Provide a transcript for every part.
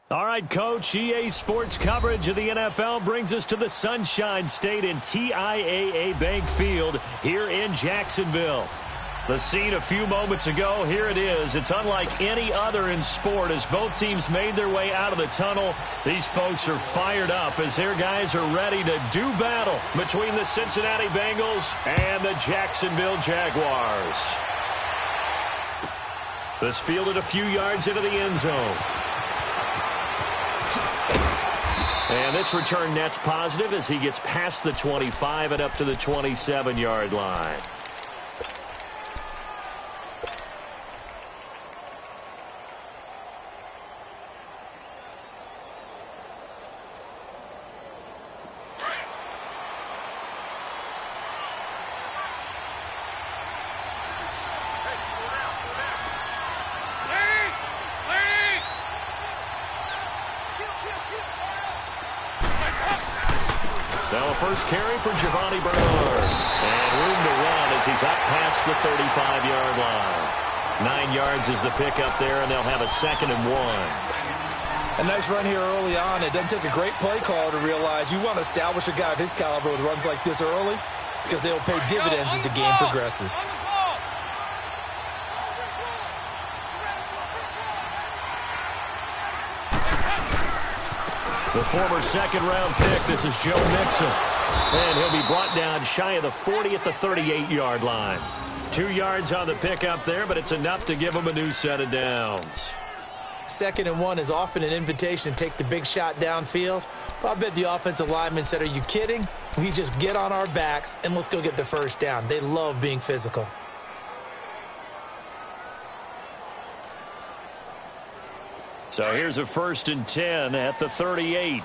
All right, Coach, EA Sports coverage of the NFL brings us to the Sunshine State in TIAA Bank Field here in Jacksonville. The scene a few moments ago, here it is. It's unlike any other in sport as both teams made their way out of the tunnel. These folks are fired up as their guys are ready to do battle between the Cincinnati Bengals and the Jacksonville Jaguars. This fielded a few yards into the end zone. And this return net's positive as he gets past the 25 and up to the 27-yard line. Now a first carry for Giovanni Bernard. And room to run as he's up past the 35-yard line. 9 yards is the pickup there, and they'll have a 2nd and 1. A nice run here early on. It doesn't take a great play caller to realize you want to establish a guy of his caliber with runs like this early because they'll pay dividends as the game progresses. The former second-round pick, this is Joe Mixon. And he'll be brought down shy of the 40 at the 38-yard line. 2 yards on the pickup there, but it's enough to give him a new set of downs. 2nd and 1 is often an invitation to take the big shot downfield. I bet the offensive lineman said, are you kidding? We just get on our backs and let's go get the first down. They love being physical. So here's a 1st and 10 at the 38.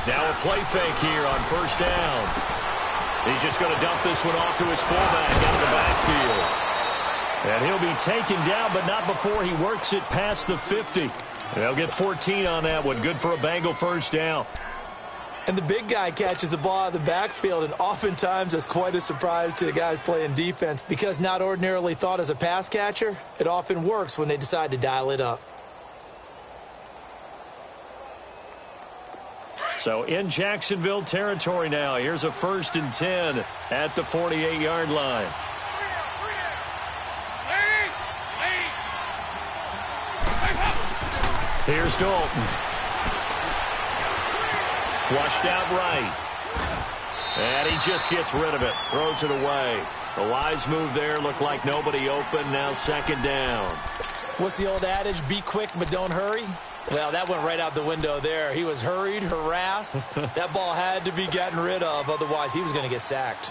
Now a play fake here on 1st down. He's just going to dump this one off to his fullback out of the backfield. And he'll be taken down, but not before he works it past the 50. They'll get 14 on that one. Good for a Bengal 1st down. And the big guy catches the ball out of the backfield, and oftentimes that's quite a surprise to the guys playing defense because not ordinarily thought as a pass catcher, it often works when they decide to dial it up. So in Jacksonville territory now, here's a 1st and 10 at the 48-yard line. Here's Dalton. Flushed out right. And he just gets rid of it. Throws it away. A wise move there. Looked like nobody open. Now 2nd down. What's the old adage? Be quick, but don't hurry. Well, that went right out the window there. He was hurried, harassed. That ball had to be gotten rid of. Otherwise, he was going to get sacked.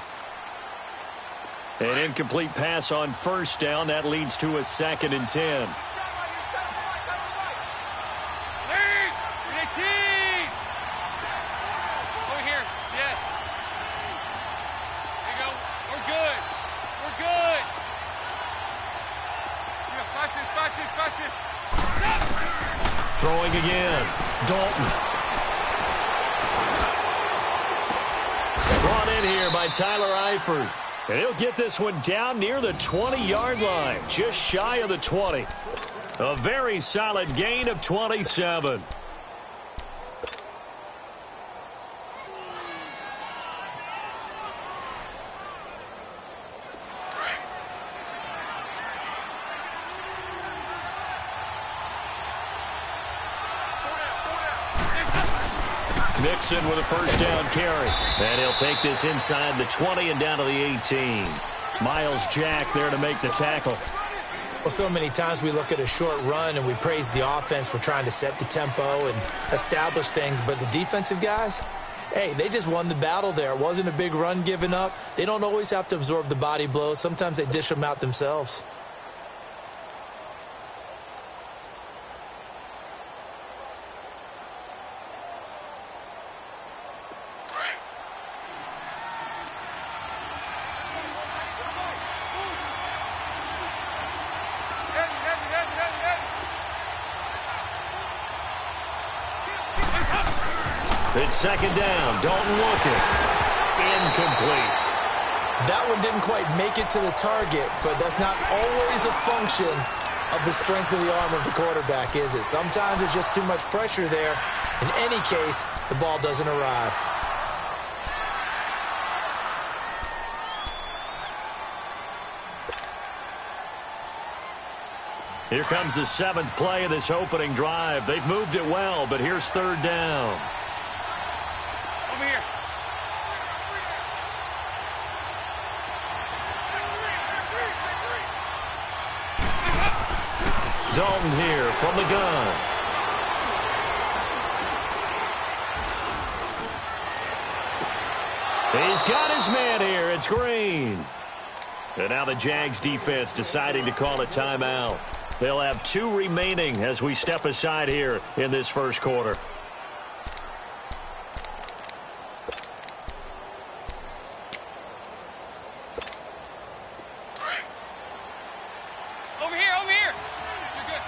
An incomplete pass on 1st down. That leads to a 2nd and 10. Throwing again. Dalton. Brought in here by Tyler Eifert. And he'll get this one down near the 20-yard line. Just shy of the 20. A very solid gain of 27. Mixon with a 1st down carry. And he'll take this inside the 20 and down to the 18. Miles Jack there to make the tackle. Well, so many times we look at a short run and we praise the offense for trying to set the tempo and establish things. But the defensive guys, hey, they just won the battle there. It wasn't a big run given up. They don't always have to absorb the body blows. Sometimes they dish them out themselves. It's 2nd down. Dalton looking. Incomplete. That one didn't quite make it to the target, but that's not always a function of the strength of the arm of the quarterback, is it? Sometimes there's just too much pressure there. In any case, the ball doesn't arrive. Here comes the 7th play of this opening drive. They've moved it well, but here's 3rd down. Over here. Dalton here from the gun. He's got his man here. It's Green. And now the Jags defense deciding to call a timeout. They'll have 2 remaining as we step aside here in this first quarter. Over here, over here. You're good.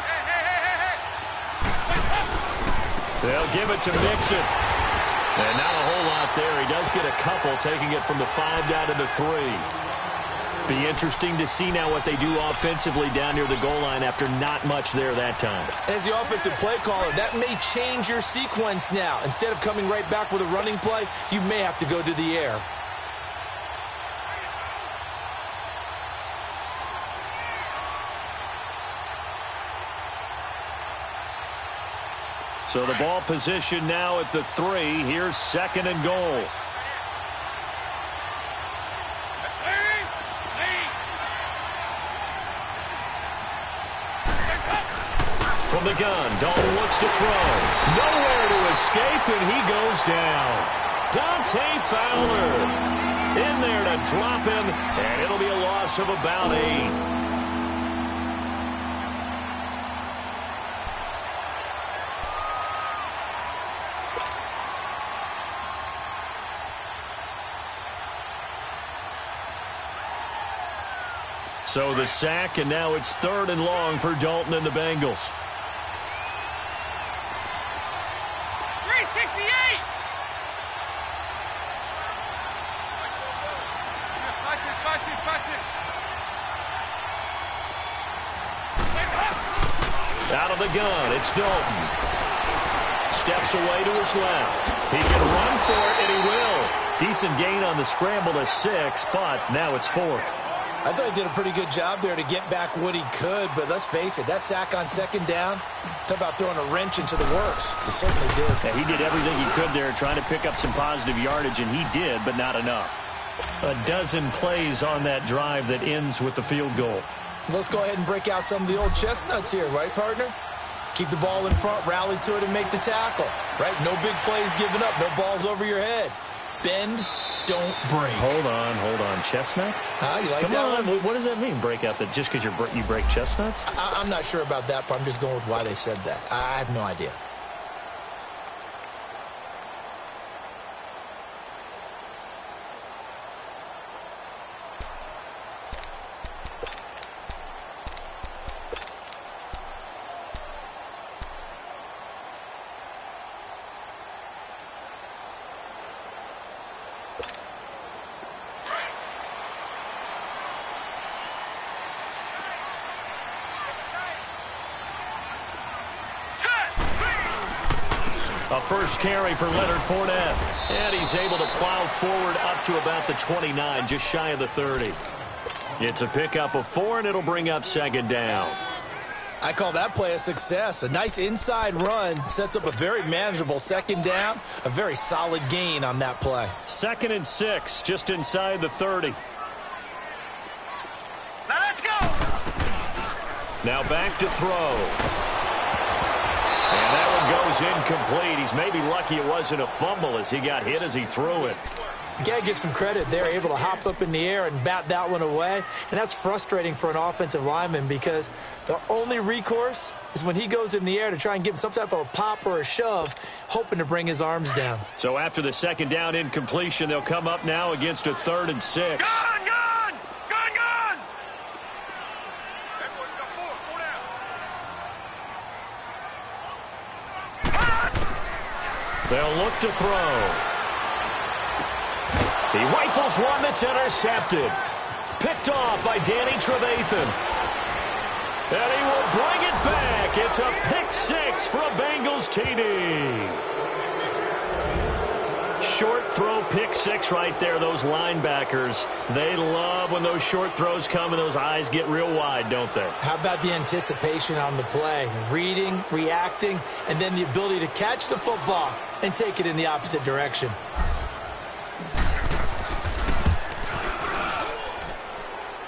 Hey. They'll give it to Mixon. And not a whole lot there. He does get a couple, taking it from the 5 down to the 3. Be interesting to see now what they do offensively down near the goal line after not much there that time. As the offensive play caller, that may change your sequence now. Instead of coming right back with a running play, you may have to go to the air. So the ball position now at the 3. Here's 2nd and goal. From the gun, Dalton looks to throw. Nowhere to escape, and he goes down. Dante Fowler in there to drop him, and it'll be a loss of about 8. So the sack, and now it's 3rd and long for Dalton and the Bengals. 368. Watch it. Out of the gun, it's Dalton. Steps away to his left. He can run for it, and he will. Decent gain on the scramble to 6, but now it's 4th. I thought he did a pretty good job there to get back what he could, but let's face it, that sack on 2nd down, talk about throwing a wrench into the works. He certainly did. Yeah, he did everything he could there trying to pick up some positive yardage, and he did, but not enough. A dozen plays on that drive that ends with the field goal. Let's go ahead and break out some of the old chestnuts here, right, partner? Keep the ball in front, rally to it, and make the tackle, right? No big plays given up, no balls over your head. Bend, don't break. Hold on. Chestnuts? You like Come that on. one? What does that mean, break out? That just because you break chestnuts? I'm not sure about that, but I'm just going with why they said that. I have no idea. A first carry for Leonard Fournette. And he's able to plow forward up to about the 29, just shy of the 30. It's a pickup of 4, and it'll bring up 2nd down. I call that play a success. A nice inside run sets up a very manageable 2nd down. A very solid gain on that play. 2nd and 6, just inside the 30. Now let's go. Now back to throw. And that one goes incomplete. He's maybe lucky it wasn't a fumble as he got hit as he threw it. You got to give some credit. They're able to hop up in the air and bat that one away. And that's frustrating for an offensive lineman because the only recourse is when he goes in the air to try and give him some type of a pop or a shove, hoping to bring his arms down. So after the 2nd down incompletion, they'll come up now against a 3rd and 6. Gone. They'll look to throw. He rifles one that's intercepted. Picked off by Danny Trevathan. And he will bring it back. It's a pick six for a Bengals TD. Short throw pick six right there. Those linebackers, they love when those short throws come and those eyes get real wide, don't they? How about the anticipation on the play? Reading, reacting, and then the ability to catch the football and take it in the opposite direction.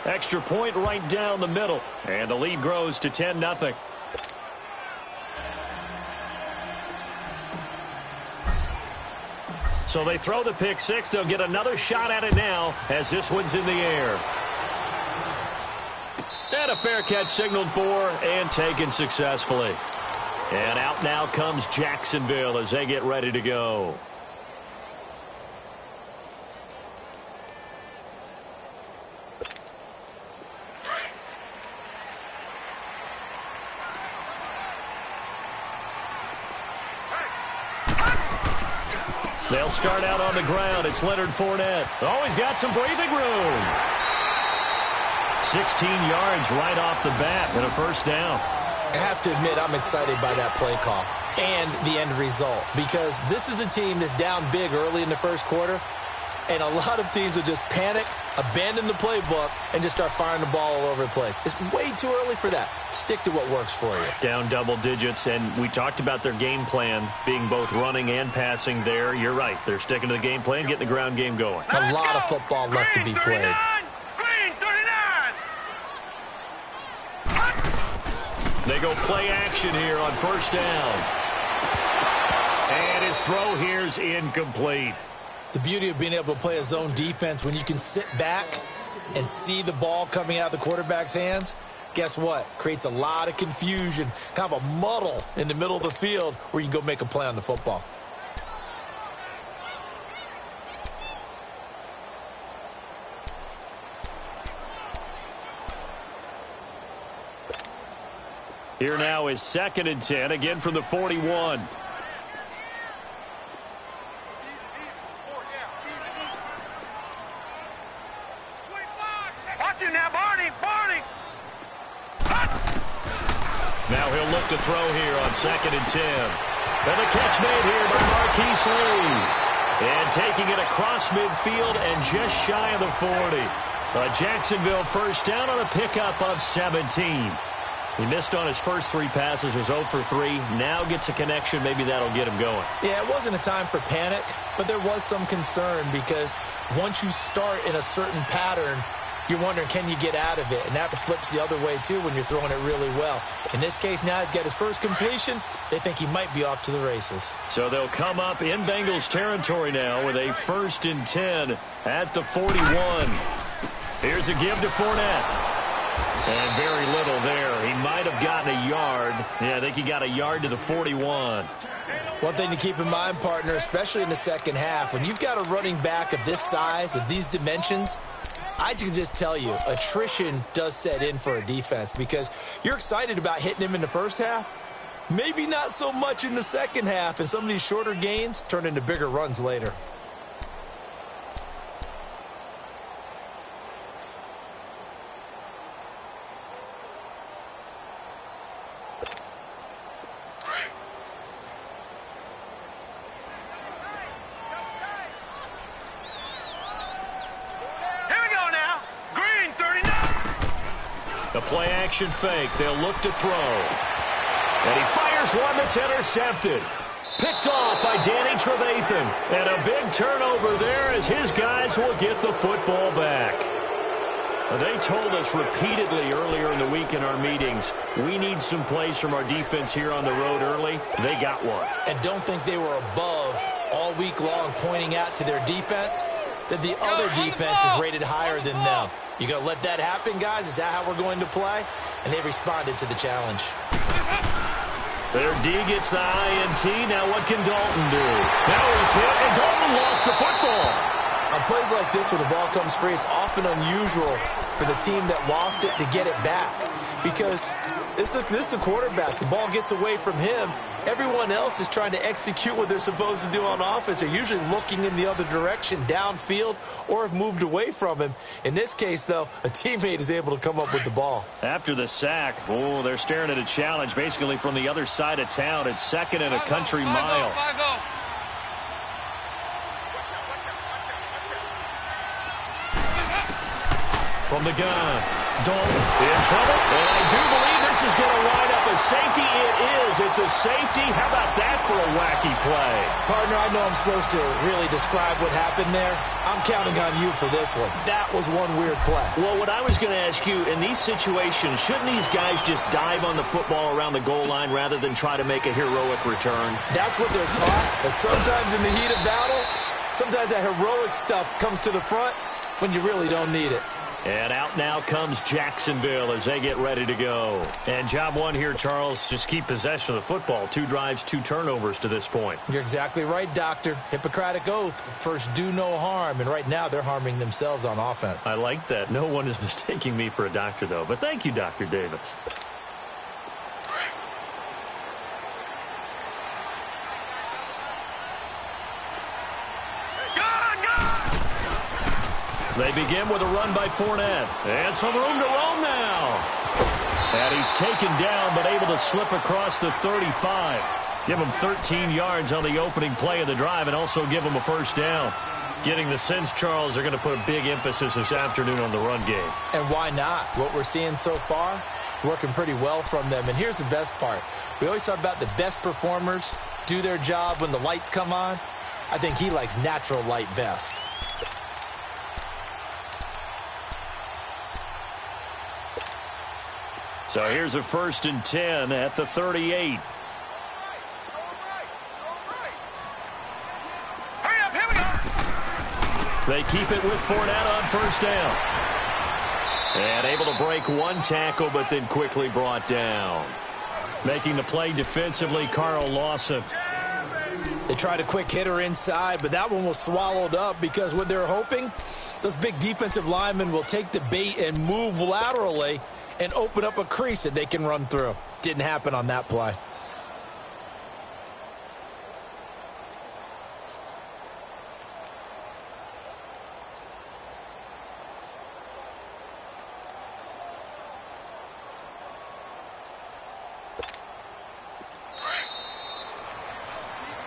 Extra point right down the middle. And the lead grows to 10-0. So they throw the pick six. They'll get another shot at it now as this one's in the air. And a fair catch signaled for and taken successfully. And out now comes Jacksonville as they get ready to go. They'll start out on the ground. It's Leonard Fournette. Oh, he's got some breathing room. 16 yards right off the bat and a first down. I have to admit, I'm excited by that play call and the end result, because this is a team that's down big early in the first quarter, and a lot of teams will just panic, abandon the playbook, and just start firing the ball all over the place. It's way too early for that. Stick to what works for you. Down double digits, and we talked about their game plan being both running and passing there. You're right. They're sticking to the game plan, getting the ground game going. A lot of football left to be played. Green 39. They go play action here on first down. And his throw here's incomplete. The beauty of being able to play a zone defense when you can sit back and see the ball coming out of the quarterback's hands, guess what? Creates a lot of confusion, kind of a muddle in the middle of the field where you can go make a play on the football. Here now is 2nd and 10, again from the 41. Now he'll look to throw here on 2nd and 10. And the catch made here by Marquise Lee. And taking it across midfield and just shy of the 40. A Jacksonville first down on a pickup of 17. He missed on his first 3 passes, was 0 for 3. Now gets a connection. Maybe that'll get him going. Yeah, it wasn't a time for panic, but there was some concern because once you start in a certain pattern, you're wondering, can you get out of it? And that flips the other way, too, when you're throwing it really well. In this case, now he's got his first completion. They think he might be off to the races. So they'll come up in Bengals territory now with a 1st and 10 at the 41. Here's a give to Fournette. And very little there. He might have gotten a yard. Yeah, I think he got a yard to the 41. One thing to keep in mind, partner, especially in the second half, when you've got a running back of this size, of these dimensions, I can just tell you, attrition does set in for a defense because you're excited about hitting him in the first half. Maybe not so much in the second half, and some of these shorter gains turn into bigger runs later. The play-action fake. They'll look to throw. And he fires one that's intercepted. Picked off by Danny Trevathan. And a big turnover there as his guys will get the football back. They told us repeatedly earlier in the week in our meetings, we need some plays from our defense here on the road early. They got one. And don't think they were above all week long pointing out to their defense that the other defense is rated higher than them. You going to let that happen, guys? Is that how we're going to play? And they responded to the challenge. Their D gets the INT. Now what can Dalton do? Now he's hit, and Dalton lost the football. On plays like this where the ball comes free, it's often unusual for the team that lost it to get it back because This is a quarterback. The ball gets away from him. Everyone else is trying to execute what they're supposed to do on offense. They're usually looking in the other direction, downfield, or have moved away from him. In this case, though, a teammate is able to come up with the ball. After the sack, they're staring at a challenge basically from the other side of town. It's second and a country mile. From the gun, Dalton in trouble, and I do believe this is going to wind up a safety. It is. It's a safety. How about that for a wacky play? Partner, I know I'm supposed to really describe what happened there. I'm counting on you for this one. That was one weird play. Well, what I was going to ask you, in these situations, shouldn't these guys just dive on the football around the goal line rather than try to make a heroic return? That's what they're taught. But sometimes in the heat of battle, sometimes that heroic stuff comes to the front when you really don't need it. And out now comes Jacksonville as they get ready to go. And job one here, Charles, just keep possession of the football. 2 drives, 2 turnovers to this point. You're exactly right, Doctor. Hippocratic oath. First, do no harm. And right now, they're harming themselves on offense. I like that. No one is mistaking me for a doctor, though. But thank you, Dr. Davis. They begin with a run by Fournette. And some room to roam now. And he's taken down, but able to slip across the 35. Give him 13 yards on the opening play of the drive and also give him a first down. Getting the sense, Charles, they're going to put a big emphasis this afternoon on the run game. And why not? What we're seeing so far is working pretty well from them. And here's the best part. We always talk about the best performers do their job when the lights come on. I think he likes natural light best. So here's a 1st and 10 at the 38. Hurry up, here we go. They keep it with Fournette on first down. And able to break 1 tackle, but then quickly brought down. Making the play defensively, Carl Lawson. They tried a quick hitter inside, but that one was swallowed up because what they're hoping, those big defensive linemen will take the bait and move laterally and open up a crease that they can run through. Didn't happen on that play.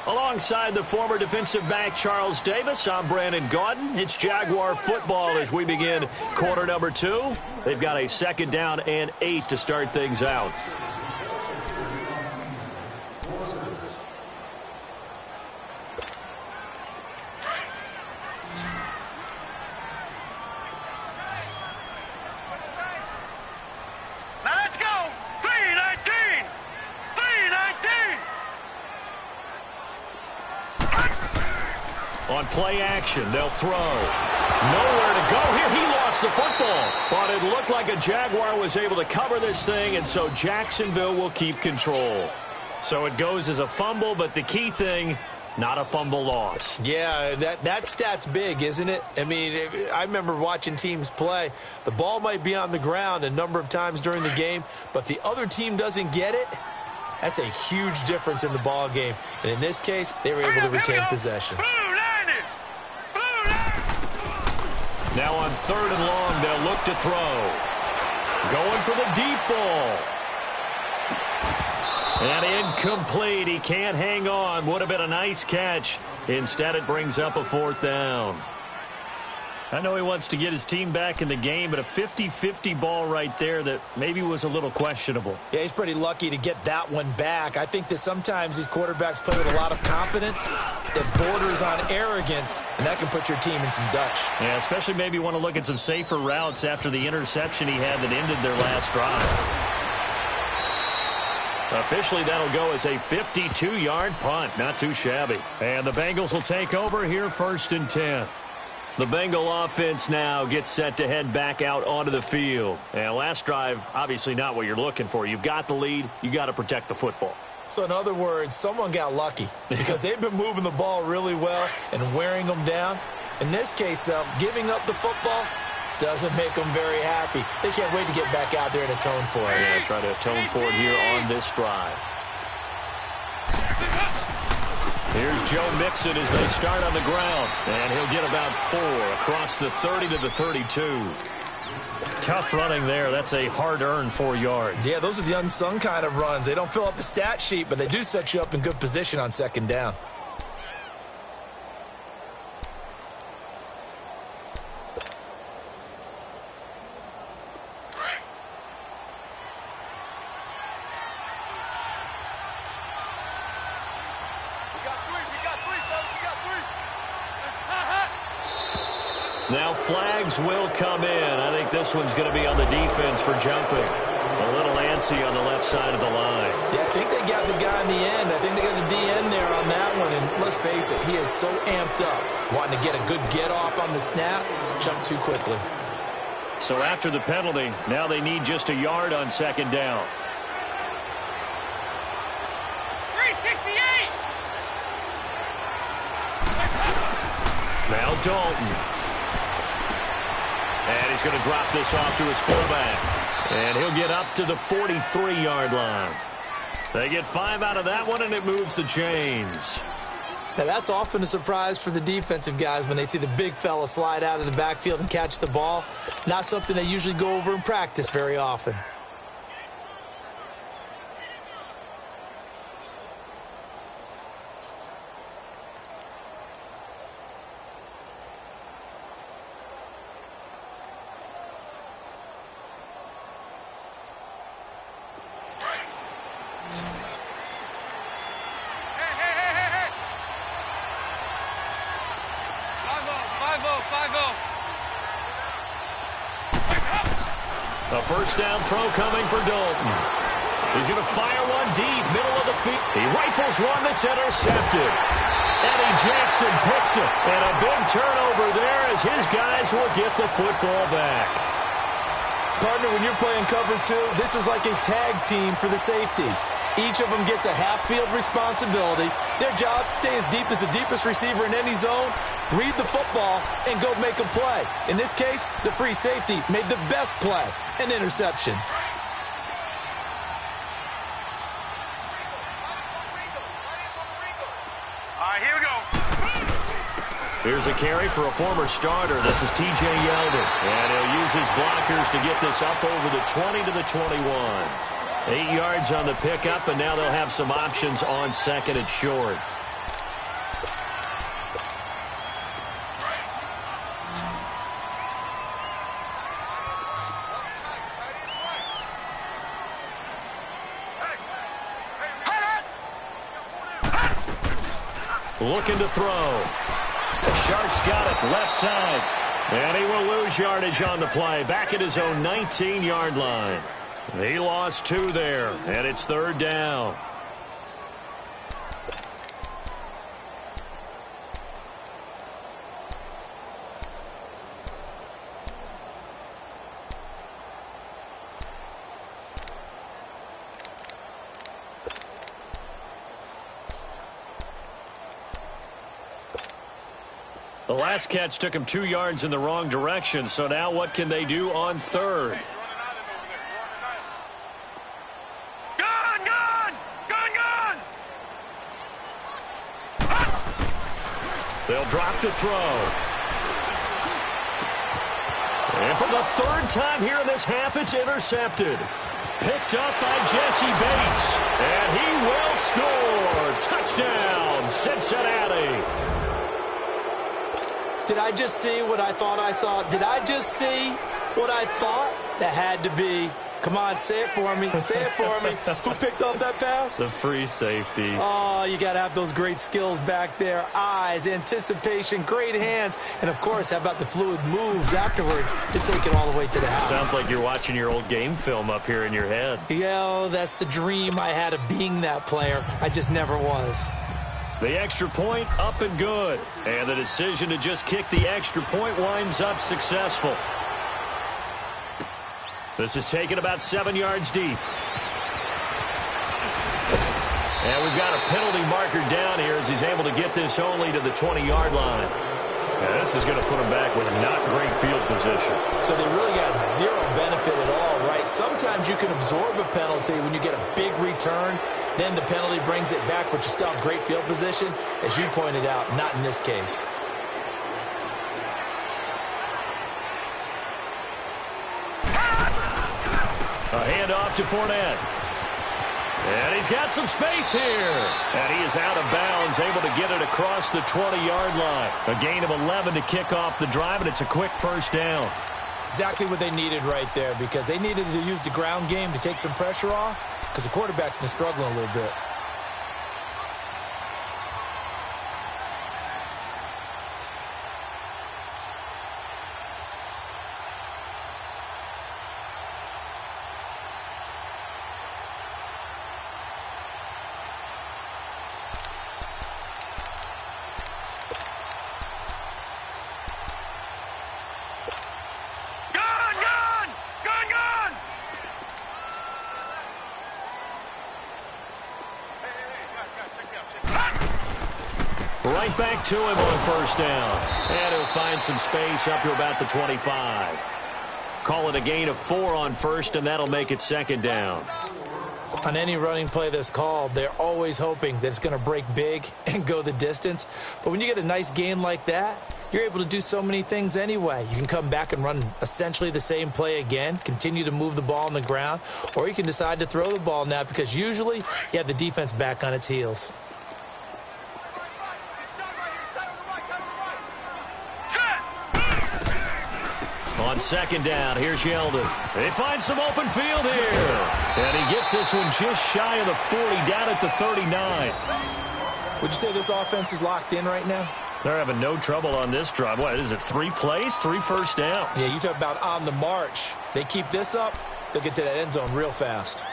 Alongside the former defensive back Charles Davis, I'm Brandon Gaudin. It's Jaguar football as we begin quarter number 2. They've got a 2nd down and 8 to start things out. Now let's go. 3-19. 3-19. On play action, they'll throw. Nowhere to go here. He lost the football. But it looked like a Jaguar was able to cover this thing, and so Jacksonville will keep control. So it goes as a fumble, but the key thing, not a fumble loss. Yeah, that stat's big, isn't it? I mean, I remember watching teams play. The ball might be on the ground a number of times during the game, but the other team doesn't get it. That's a huge difference in the ball game. And in this case, they were able to retain possession. Now on 3rd and long, they'll look to throw. Going for the deep ball. And incomplete. He can't hang on. Would have been a nice catch. Instead, it brings up a 4th down. I know he wants to get his team back in the game, but a 50-50 ball right there that maybe was a little questionable. Yeah, he's pretty lucky to get that one back. I think that sometimes these quarterbacks play with a lot of confidence that borders on arrogance, and that can put your team in some Dutch. Yeah, especially maybe want to look at some safer routes after the interception he had that ended their last drive. Officially, that'll go as a 52-yard punt. Not too shabby. And the Bengals will take over here 1st and 10. The Bengal offense now gets set to head back out onto the field. And last drive, obviously not what you're looking for. You've got the lead. You got to protect the football. So in other words, someone got lucky because they've been moving the ball really well and wearing them down. In this case, though, giving up the football, Doesn't make them very happy. They can't wait to get back out there and atone for it. Yeah, try to atone for it here on this drive. Here's Joe Mixon as they start on the ground. And he'll get about 4 across the 30 to the 32. Tough running there. That's a hard-earned 4 yards. Yeah, those are the unsung kind of runs. They don't fill up the stat sheet, but they do set you up in good position on second down. Now flags will come in. I think this one's going to be on the defense for jumping. A little antsy on the left side of the line. Yeah, I think they got the guy in the end. I think they got the DN there on that one. And let's face it, he is so amped up. Wanting to get a good get off on the snap, jump too quickly. So after the penalty, now they need just a yard on second down. 368! Now Dalton. And he's going to drop this off to his fullback. And he'll get up to the 43-yard line. They get 5 out of that one, and it moves the chains. Now, that's often a surprise for the defensive guys when they see the big fella slide out of the backfield and catch the ball. Not something they usually go over in practice very often. A first down throw coming for Dalton. He's going to fire one deep, middle of the field. He rifles one that's intercepted. Eddie Jackson picks it. And a big turnover there as his guys will get the football back. Partner, when you're playing cover 2, this is like a tag team for the safeties. Each of them gets a half-field responsibility. Their job, stay as deep as the deepest receiver in any zone, read the football, and go make a play. In this case, the free safety made the best play, an interception. All right, here we go. Here's a carry for a former starter. This is T.J. Yeldon. And he'll use his blockers to get this up over the 20 to the 21. 8 yards on the pickup, and now they'll have some options on second and short. Looking to throw. Sharks got it, left side. And he will lose yardage on the play. Back at his own 19-yard line. He lost 2 there, and it's third down. The last catch took him 2 yards in the wrong direction, so now what can they do on third? They'll drop the throw. And for the third time here in this half, it's intercepted. Picked up by Jesse Bates. And he will score. Touchdown, Cincinnati. Did I just see what I thought I saw? Did I just see what I thought? That had to be. Come on, say it for me. Say it for me. Who picked up that pass? The free safety. Oh, you got to have those great skills back there. Eyes, anticipation, great hands. And, of course, how about the fluid moves afterwards to take it all the way to the house? Sounds like you're watching your old game film up here in your head. Yeah, that's the dream I had of being that player. I just never was. The extra point up and good. And the decision to just kick the extra point winds up successful. This is taken about 7 yards deep. And we've got a penalty marker down here as he's able to get this only to the 20-yard line. Yeah, this is going to put them back with not great field position. So they really got zero benefit at all, right? Sometimes you can absorb a penalty when you get a big return. Then the penalty brings it back, but you still have great field position. As you pointed out, not in this case. A handoff to Fournette. And he's got some space here. And he is out of bounds, able to get it across the 20-yard line. A gain of 11 to kick off the drive, and it's a quick first down. Exactly what they needed right there, because they needed to use the ground game to take some pressure off, because the quarterback's been struggling a little bit. Right back to him on first down. And he'll find some space up to about the 25. Call it a gain of 4 on first, and that'll make it second down. On any running play that's called, they're always hoping that it's going to break big and go the distance. But when you get a nice gain like that, you're able to do so many things anyway. You can come back and run essentially the same play again, continue to move the ball on the ground, or you can decide to throw the ball now, because usually you have the defense back on its heels. On second down, here's Yeldon. They find some open field here. And he gets this one just shy of the 40, down at the 39. Would you say this offense is locked in right now? They're having no trouble on this drive. What is it, 3 plays, 3 first downs? Yeah, you talk about on the march. They keep this up, they'll get to that end zone real fast.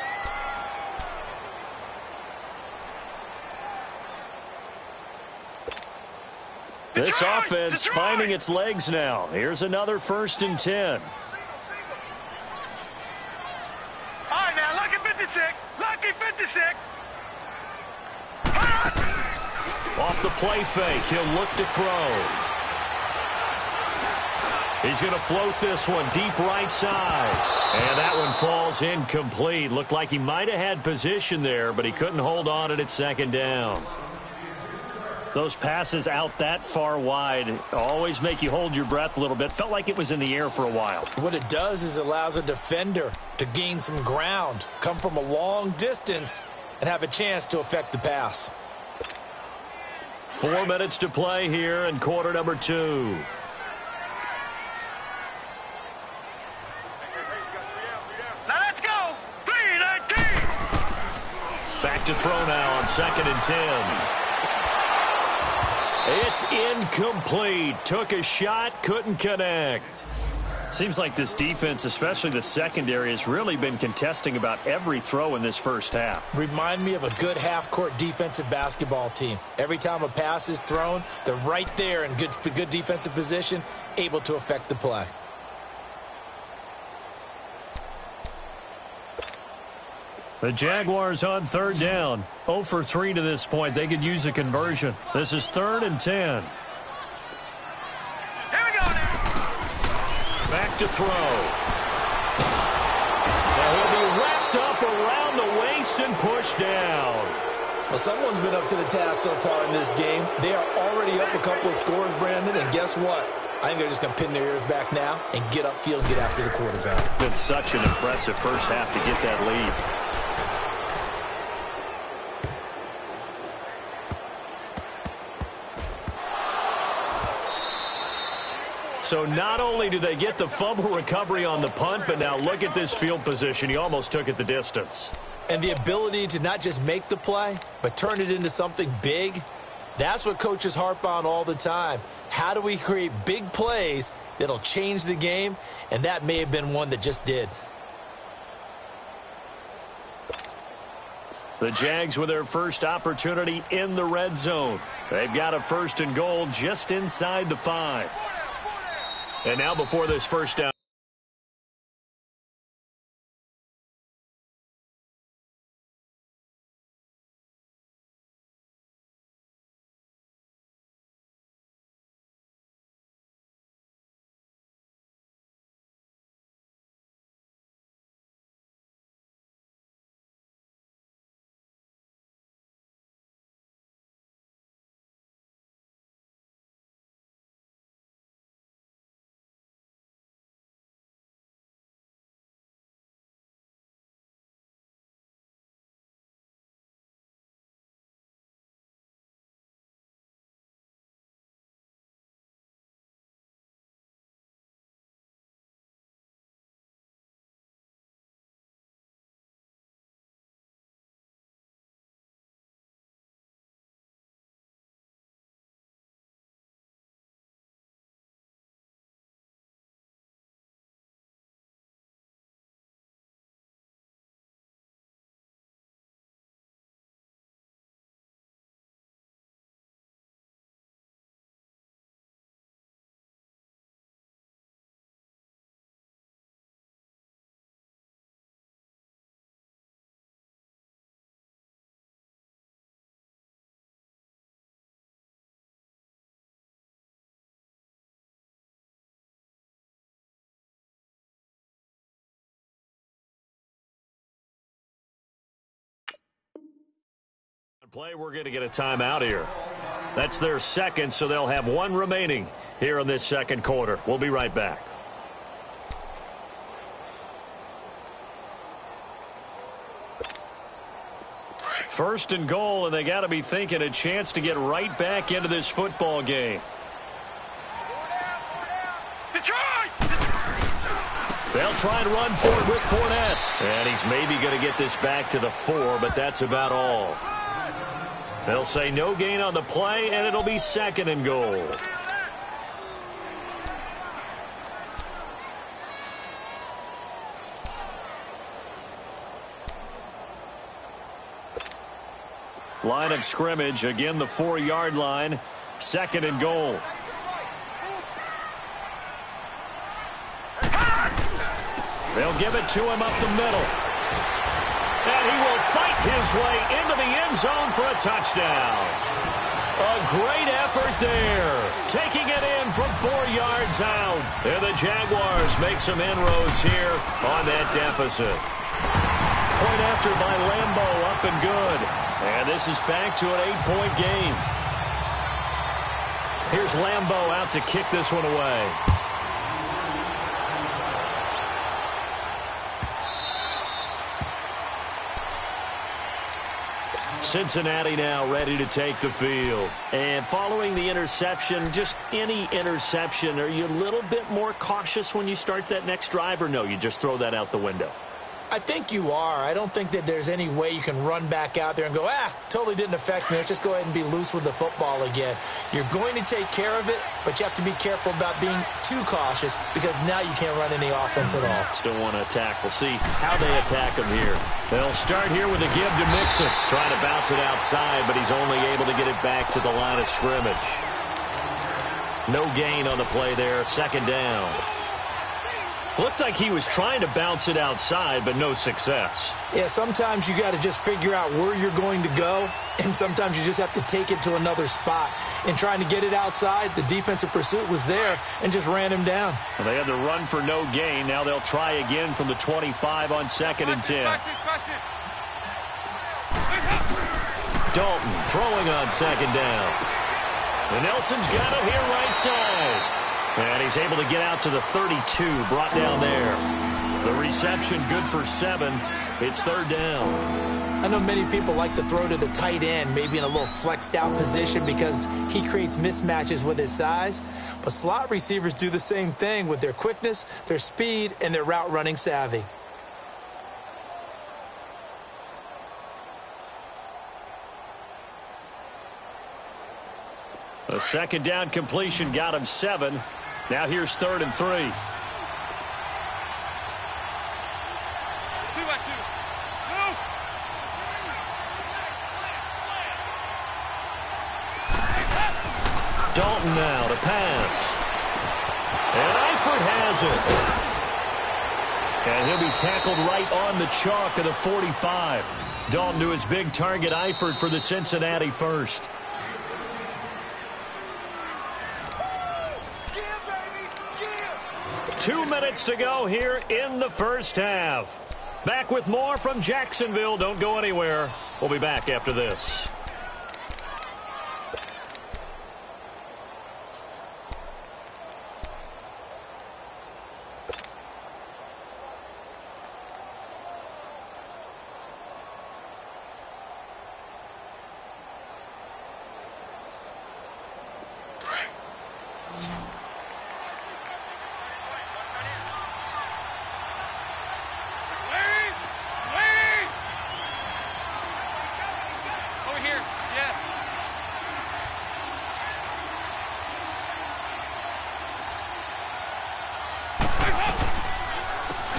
This offense finding its legs now. Here's another 1st and 10. All right, now, lucky 56. Lucky 56. Off the play fake, he'll look to throw. He's going to float this one deep right side. And that one falls incomplete. Looked like he might have had position there, but he couldn't hold on at second down. Those passes out that far wide always make you hold your breath a little bit. Felt like it was in the air for a while. What it does is it allows a defender to gain some ground, come from a long distance, and have a chance to affect the pass. 4 minutes to play here in quarter number 2. Now let's go. 3-19. Back to throw now on 2nd and 10. It's incomplete. Took a shot, couldn't connect. Seems like this defense, especially the secondary, has really been contesting about every throw in this first half. Remind me of a good half-court defensive basketball team. Every time a pass is thrown, they're right there in good defensive position, able to affect the play. The Jaguars on 3rd down. 0 for 3 to this point. They could use a conversion. This is 3rd and 10. Here we go now. Back to throw. Now he'll be wrapped up around the waist and pushed down. Well, someone's been up to the task so far in this game. They are already up a couple of scores, Brandon, and guess what? I think they're just going to pin their ears back now and get upfield and get after the quarterback. Been such an impressive first half to get that lead. So not only do they get the fumble recovery on the punt, but now look at this field position. He almost took it the distance. And the ability to not just make the play, but turn it into something big, that's what coaches harp on all the time. How do we create big plays that'll change the game? And that may have been one that just did. The Jags with their first opportunity in the red zone. They've got a 1st and goal just inside the 5. And now before this first down. Play, we're going to get a timeout here. That's their second, so they'll have one remaining here in this second quarter. We'll be right back. First and goal, and they got to be thinking a chance to get right back into this football game. They'll try and run for it with Fournette. And he's maybe going to get this back to the 4, but that's about all. They'll say no gain on the play, and it'll be second and goal. Line of scrimmage, again the 4-yard line, second and goal. They'll give it to him up the middle. And he will fight his way into the end zone for a touchdown. A great effort there. Taking it in from 4 yards out. And the Jaguars make some inroads here on that deficit. Point after by Lambo, up and good. And this is back to an 8-point game. Here's Lambo out to kick this one away. Cincinnati now ready to take the field. And following the interception, just any interception, are you a little bit more cautious when you start that next drive, or no, you just throw that out the window? I think you are. I don't think that there's any way you can run back out there and go, totally didn't affect me. Let's just go ahead and be loose with the football again. You're going to take care of it, but you have to be careful about being too cautious because now you can't run any offense at all. Still want to attack. We'll see how they attack him here. They'll start here with a give to Mixon. Trying to bounce it outside, but he's only able to get it back to the line of scrimmage. No gain on the play there. Second down. Looked like he was trying to bounce it outside, but no success. Yeah, sometimes you got to just figure out where you're going to go, and sometimes you just have to take it to another spot. In trying to get it outside, the defensive pursuit was there and just ran him down. Well, they had to run for no gain. Now they'll try again from the 25 on second and 10. Dalton throwing on second down. And Nelson's got it here right side. And he's able to get out to the 32, brought down there. The reception good for 7. It's third down. I know many people like to throw to the tight end, maybe in a little flexed out position because he creates mismatches with his size. But slot receivers do the same thing with their quickness, their speed, and their route running savvy. A second down completion got him 7. Now here's third and 3. 2 by 2. Move. Dalton now to pass. And Eifert has it. And he'll be tackled right on the chalk of the 45. Dalton to his big target, Eifert, for the Cincinnati first. 2 minutes to go here in the first half. Back with more from Jacksonville. Don't go anywhere. We'll be back after this.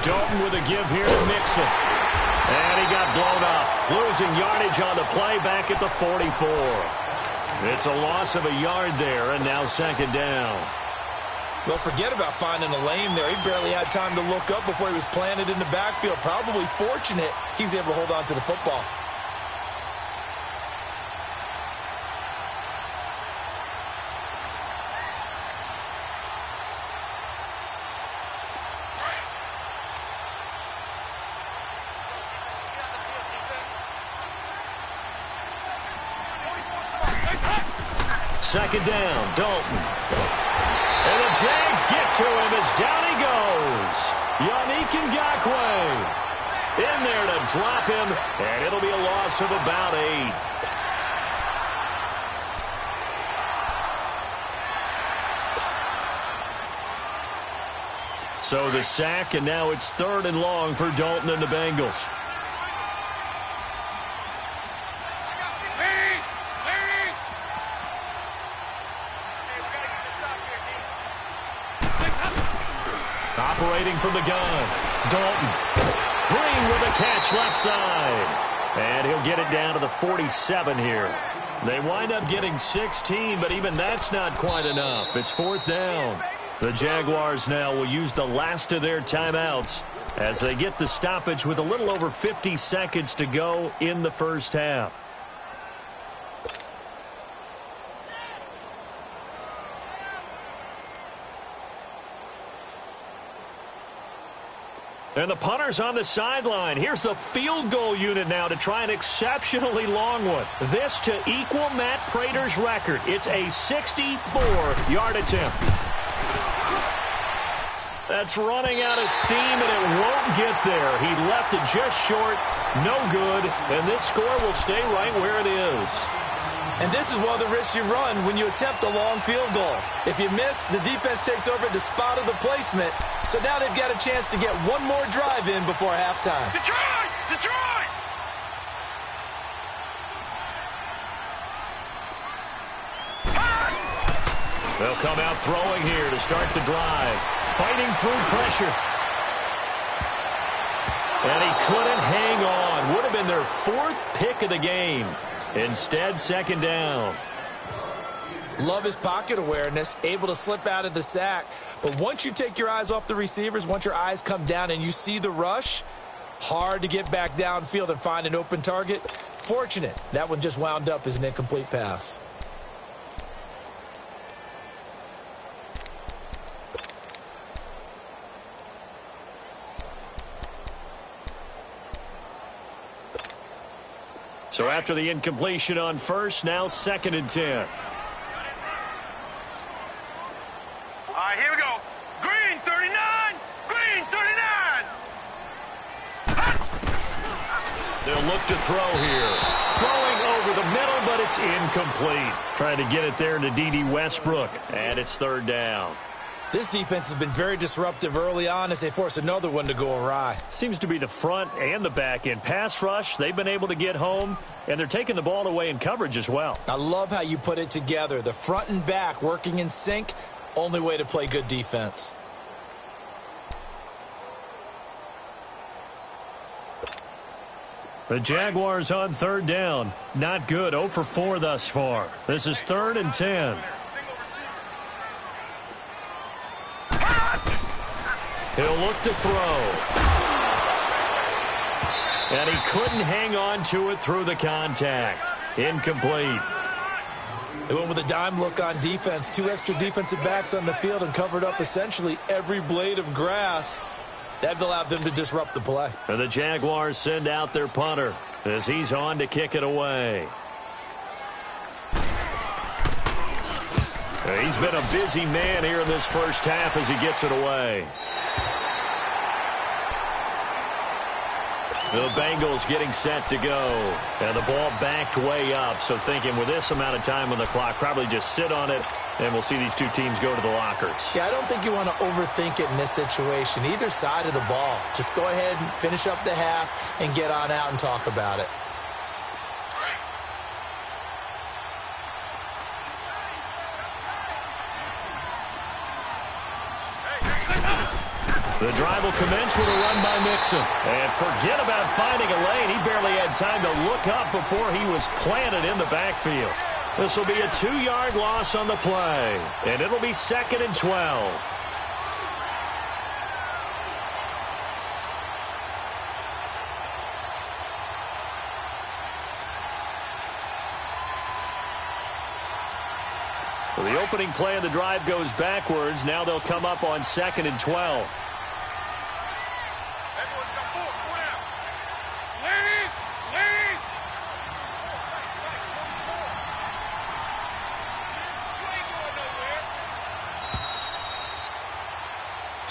Dalton with a give here to Mixon. And he got blown up. Losing yardage on the play back at the 44. It's a loss of a yard there, and now second down. Well, forget about finding a lane there. He barely had time to look up before he was planted in the backfield. Probably fortunate he was able to hold on to the football. second down. Dalton. And the Jags get to him as down he goes. Yannick Ngakoue in there to drop him, and it'll be a loss of about 8. So the sack, and now it's 3rd and long for Dalton and the Bengals. Operating from the gun, Dalton. Green with a catch left side. And he'll get it down to the 47 here. They wind up getting 16, but even that's not quite enough. It's 4th down. The Jaguars now will use the last of their timeouts as they get the stoppage with a little over 50 seconds to go in the first half. And the punter's on the sideline. Here's the field goal unit now to try an exceptionally long one. This to equal Matt Prater's record. It's a 64-yard attempt. That's running out of steam, and it won't get there. He left it just short. No good. And this score will stay right where it is. And this is one of the risks you run when you attempt a long field goal. If you miss, the defense takes over at the spot of the placement. So now they've got a chance to get one more drive in before halftime. Detroit! Detroit! They'll come out throwing here to start the drive. Fighting through pressure. And he couldn't hang on. Would have been their 4th pick of the game. Instead, 2nd down. Love his pocket awareness, able to slip out of the sack. But once you take your eyes off the receivers, once your eyes come down and you see the rush, hard to get back downfield and find an open target. Fortunate, that one just wound up as an incomplete pass. So after the incompletion on first, now 2nd and 10. All right, here we go. Green, 39. Green, 39. They'll look to throw here. Throwing over the middle, but it's incomplete. Trying to get it there to D.D. Westbrook. And it's 3rd down. This defense has been very disruptive early on as they force another one to go awry. Seems to be the front and the back end. Pass rush, they've been able to get home, and they're taking the ball away in coverage as well. I love how you put it together. The front and back working in sync, only way to play good defense. The Jaguars on 3rd down. Not good. 0 for 4 thus far. This is 3rd and 10. He'll look to throw. And he couldn't hang on to it through the contact. Incomplete. They went with a dime look on defense. 2 extra defensive backs on the field and covered up essentially every blade of grass. That allowed them to disrupt the play. And the Jaguars send out their punter as he's on to kick it away. He's been a busy man here in this first half as he gets it away. The Bengals getting set to go. And the ball backed way up. So thinking with this amount of time on the clock, probably just sit on it, and we'll see these two teams go to the lockers. Yeah, I don't think you want to overthink it in this situation. Either side of the ball. Just go ahead and finish up the half and get on out and talk about it. The drive will commence with a run by Mixon. And forget about finding a lane. He barely had time to look up before he was planted in the backfield. This will be a 2-yard loss on the play. And it'll be 2nd and 12. So the opening play of the drive goes backwards. Now they'll come up on 2nd and 12.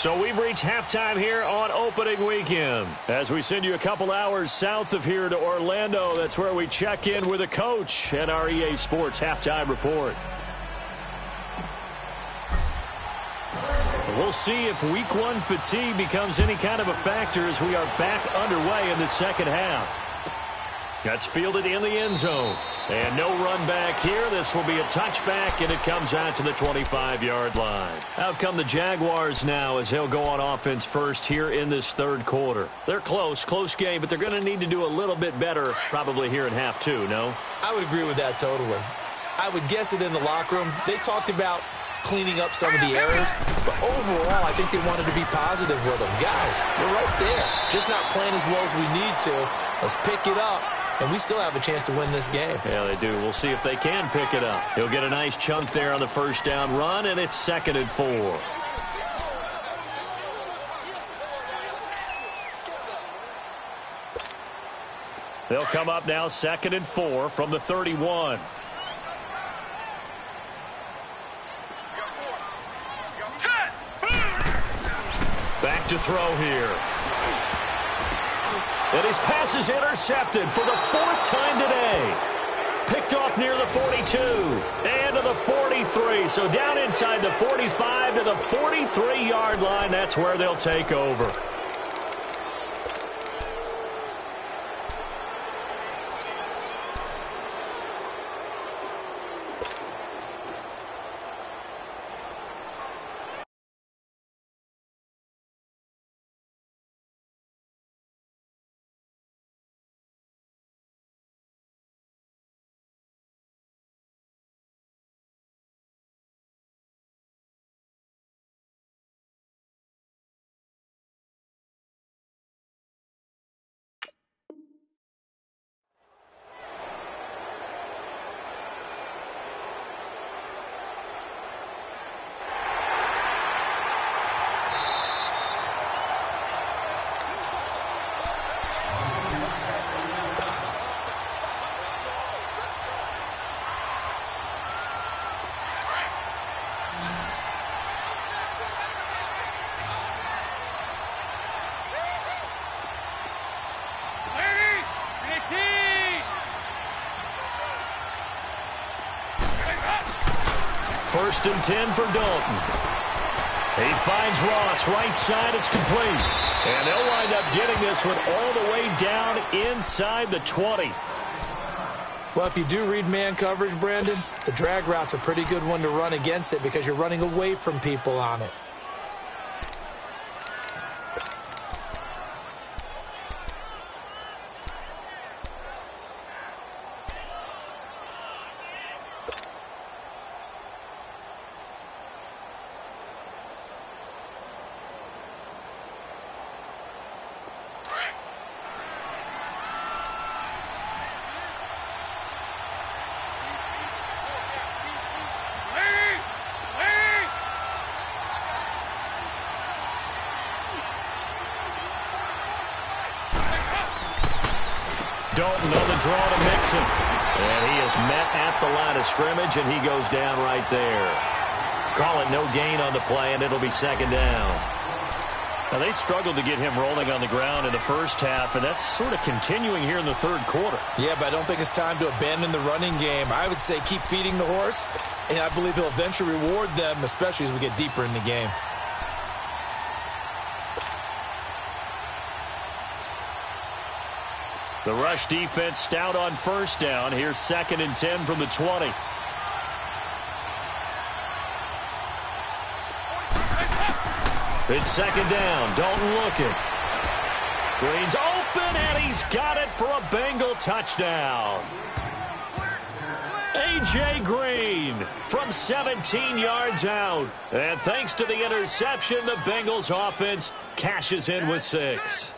So we've reached halftime here on opening weekend. As we send you a couple hours south of here to Orlando, that's where we check in with a coach and our EA Sports halftime report. We'll see if week one fatigue becomes any kind of a factor as we are back underway in the second half. That's fielded in the end zone. And no run back here. This will be a touchback, and it comes out to the 25-yard line. Out come the Jaguars now as they'll go on offense first here in this third quarter. They're close game, but they're going to need to do a little bit better probably here in half two, no? I would agree with that totally. I would guess it in the locker room. They talked about cleaning up some of the errors, but overall, I think they wanted to be positive with them. Guys, we're right there. Just not playing as well as we need to. Let's pick it up. And we still have a chance to win this game. Yeah, they do. We'll see if they can pick it up. He'll get a nice chunk there on the first down run, and it's 2nd and 4. They'll come up now 2nd and 4 from the 31. Back to throw here. And his pass is intercepted for the 4th time today. Picked off near the 42 and to the 43. So down inside the 45 to the 43-yard line. That's where they'll take over. First and 10 for Dalton. He finds Ross right side. It's complete. And they'll wind up getting this one all the way down inside the 20. Well, if you do read man coverage, Brandon, the drag route's a pretty good one to run against it because you're running away from people on it. Dalton on the draw to Mixon. And he is met at the line of scrimmage, and he goes down right there. Call it no gain on the play, and it'll be 2nd down. Now, they struggled to get him rolling on the ground in the first half, and that's sort of continuing here in the third quarter. Yeah, but I don't think it's time to abandon the running game. I would say keep feeding the horse, and I believe he'll eventually reward them, especially as we get deeper in the game. The rush defense stout on first down. Here's 2nd and 10 from the 20. It's 2nd down. Dalton looking. Green's open, and he's got it for a Bengal touchdown. A.J. Green from 17 yards out. And thanks to the interception, the Bengals offense cashes in with 6.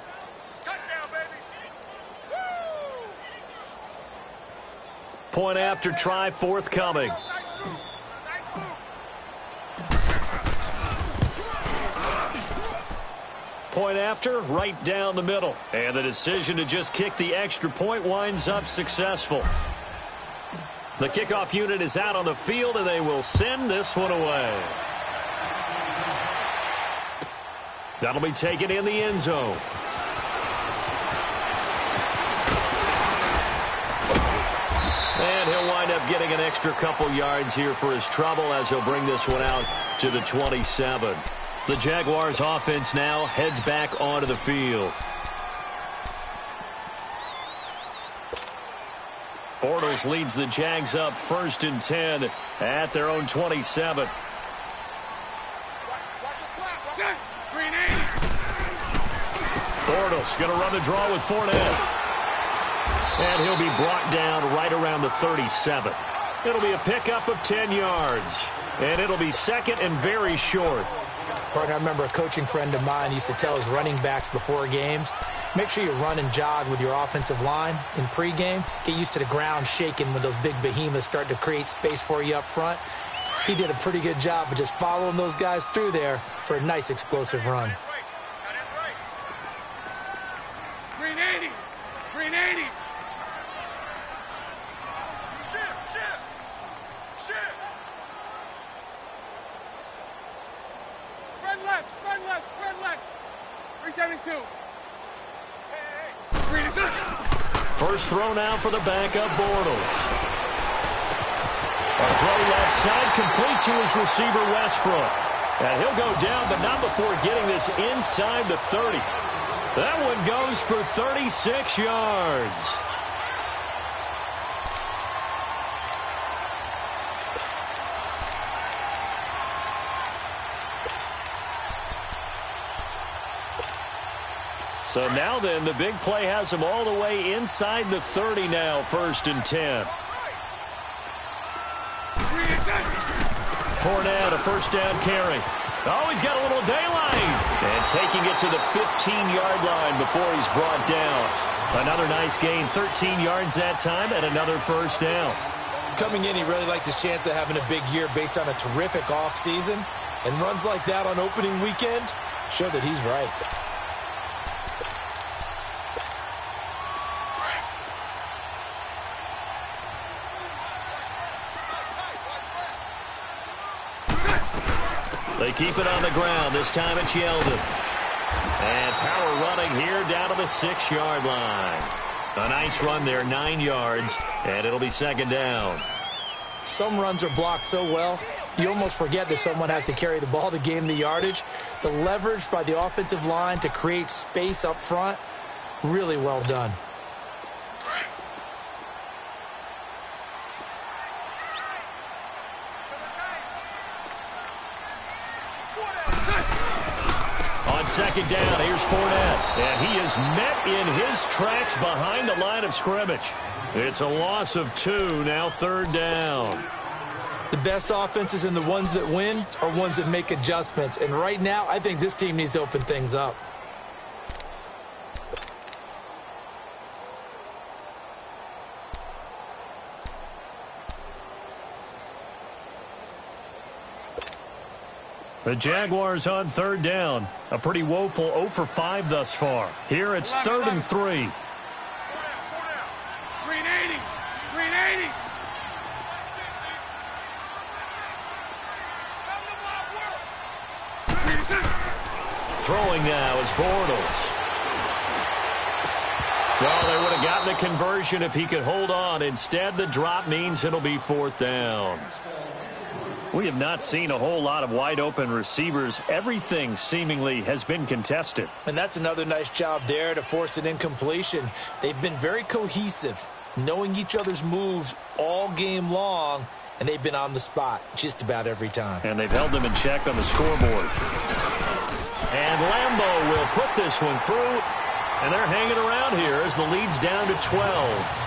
Point after try forthcoming. Point after, right down the middle. And the decision to just kick the extra point winds up successful. The kickoff unit is out on the field, and they will send this one away. That'll be taken in the end zone. And he'll wind up getting an extra couple yards here for his trouble as he'll bring this one out to the 27. The Jaguars offense now heads back onto the field. Bortles leads the Jags up 1st and 10 at their own 27. Bortles going to run the draw with Fournette. And he'll be brought down right around the 37. It'll be a pickup of 10 yards. And it'll be 2nd and very short. Partner, I remember a coaching friend of mine used to tell his running backs before games, make sure you run and jog with your offensive line in pregame. Get used to the ground shaking when those big behemoths start to create space for you up front. He did a pretty good job of just following those guys through there for a nice explosive run. Green 80. Green 80. Spread left. 372. First throw now for the backup, Bortles. A throw left side, complete to his receiver, Westbrook. And he'll go down, but not before getting this inside the 30. That one goes for 36 yards. So now then, the big play has him all the way inside the 30 now, 1st and 10. Fournette, a first down carry. Oh, he's got a little daylight. And taking it to the 15-yard line before he's brought down. Another nice gain, 13 yards that time, and another first down. Coming in, he really liked his chance of having a big year based on a terrific offseason. And runs like that on opening weekend show that he's right. They keep it on the ground. This time it's Yeldon. And power running here down to the 6-yard line. A nice run there, 9 yards, and it'll be 2nd down. Some runs are blocked so well, you almost forget that someone has to carry the ball to gain the yardage. The leverage by the offensive line to create space up front, really well done. On 2nd down, here's Fournette. And he is met in his tracks behind the line of scrimmage. It's a loss of 2, now 3rd down. The best offenses and the ones that win are ones that make adjustments. And right now, I think this team needs to open things up. The Jaguars on 3rd down. A pretty woeful 0 for 5 thus far. Here it's 3rd and 3. Green 80. Green 80. Throwing now is Bortles. Well, they would have gotten the conversion if he could hold on. Instead, the drop means it'll be 4th down. We have not seen a whole lot of wide-open receivers. Everything seemingly has been contested. And that's another nice job there to force an incompletion. They've been very cohesive, knowing each other's moves all game long, and they've been on the spot just about every time. And they've held them in check on the scoreboard. And Lambeau will put this one through, and they're hanging around here as the lead's down to 12.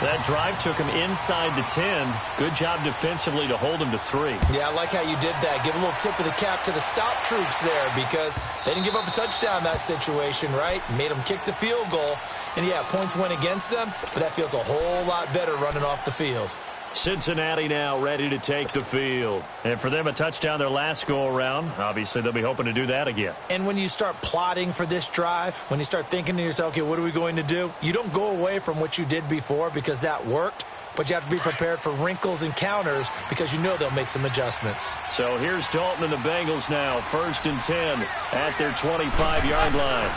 That drive took him inside the 10. Good job defensively to hold him to 3. Yeah, I like how you did that. Give a little tip of the cap to the stop troops there because they didn't give up a touchdown in that situation, right? Made them kick the field goal. And, yeah, points went against them, but that feels a whole lot better running off the field. Cincinnati now ready to take the field. And for them, a touchdown their last go-around. Obviously, they'll be hoping to do that again. And when you start plotting for this drive, when you start thinking to yourself, okay, what are we going to do? You don't go away from what you did before because that worked, but you have to be prepared for wrinkles and counters because you know they'll make some adjustments. So here's Dalton and the Bengals now, 1st and 10 at their 25-yard line.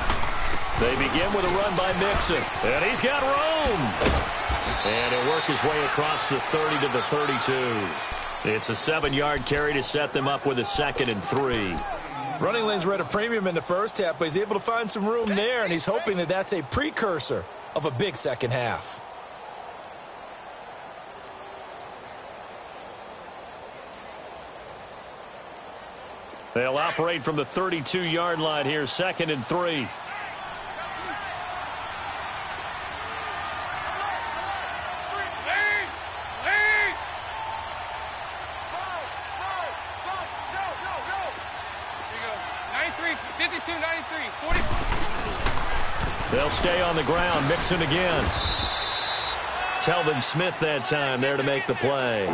They begin with a run by Mixon, and he's got room. And he'll work his way across the 30 to the 32. It's a 7-yard carry to set them up with a 2nd and 3. Running lanes were at a premium in the first half, but he's able to find some room there, and he's hoping that that's a precursor of a big second half. They'll operate from the 32-yard line here, 2nd and 3. They'll stay on the ground. Mixon again. Telvin Smith that time there to make the play.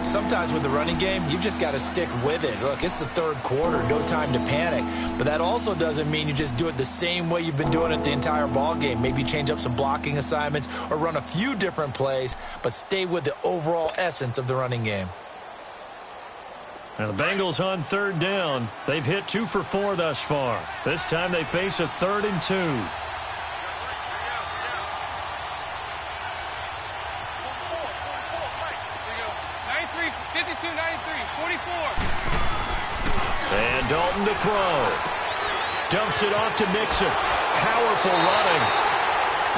Sometimes with the running game, you've just got to stick with it. Look, it's the 3rd quarter, no time to panic. But that also doesn't mean you just do it the same way you've been doing it the entire ball game. Maybe change up some blocking assignments or run a few different plays, but stay with the overall essence of the running game. Now the Bengals on 3rd down. They've hit 2 for 4 thus far. This time they face a 3rd and 2. And Dalton to throw. Dumps it off to Mixon. Powerful running.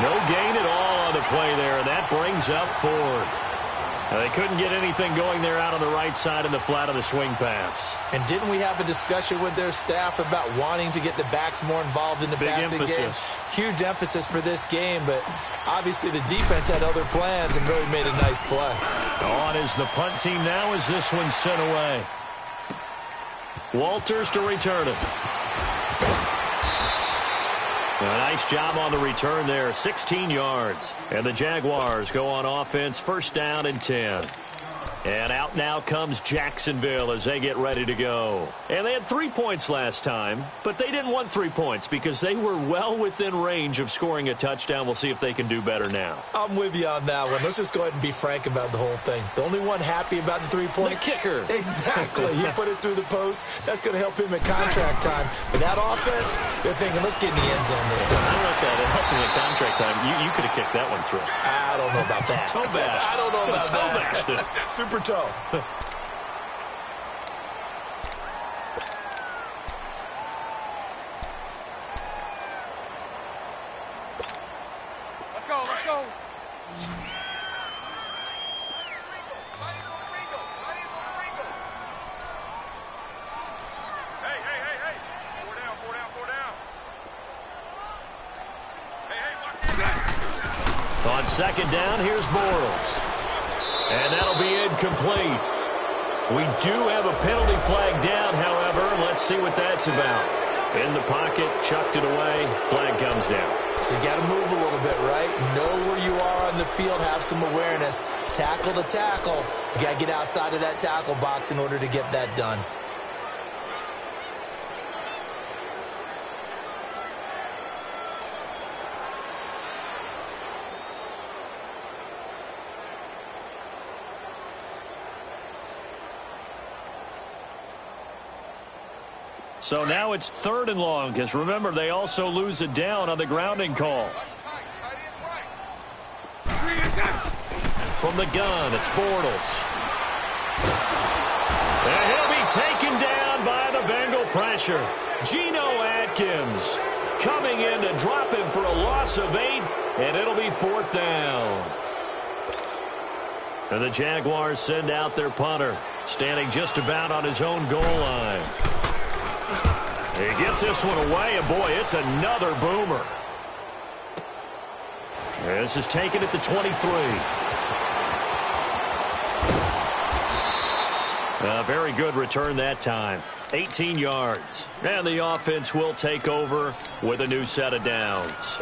No gain at all on the play there, and that brings up 4th. They couldn't get anything going there out on the right side in the flat of the swing pass. And didn't we have a discussion with their staff about wanting to get the backs more involved in the passing game? Huge emphasis for this game, but obviously the defense had other plans and really made a nice play. On is the punt team now as this one's sent away. Walters to return it. A nice job on the return there, 16 yards. And the Jaguars go on offense, 1st down and 10. And out now comes Jacksonville as they get ready to go. And they had 3 points last time, but they didn't want 3 points because they were well within range of scoring a touchdown. We'll see if they can do better now. I'm with you on that one. Let's just go ahead and be frank about the whole thing. The only one happy about the 3-point? The kicker. Exactly. He put it through the post. That's going to help him at contract time. But that offense, they're thinking, let's get in the end zone this time. I don't know if that helped him at contract time. You could have kicked that one through. I don't know about that. Toe bash. I don't know about toe that. Bashed it. Super toe. Let's go, let's go. Hey. 4 down. Hey, watch this. On 2nd down, here's Bortles. And that'll be incomplete. We do have a penalty flag down, however. Let's see what that's about. In the pocket, chucked it away, flag comes down. So you got to move a little bit, right? Know where you are on the field, have some awareness. Tackle to tackle. You got to get outside of that tackle box in order to get that done. So now it's 3rd and long, because remember, they also lose it down on the grounding call. From the gun, it's Bortles. And he'll be taken down by the Bengal pressure. Geno Atkins coming in to drop him for a loss of 8, and it'll be 4th down. And the Jaguars send out their punter, standing just about on his own goal line. He gets this one away, and boy, it's another boomer. This is taken at the 23. A very good return that time. 18 yards. And the offense will take over with a new set of downs.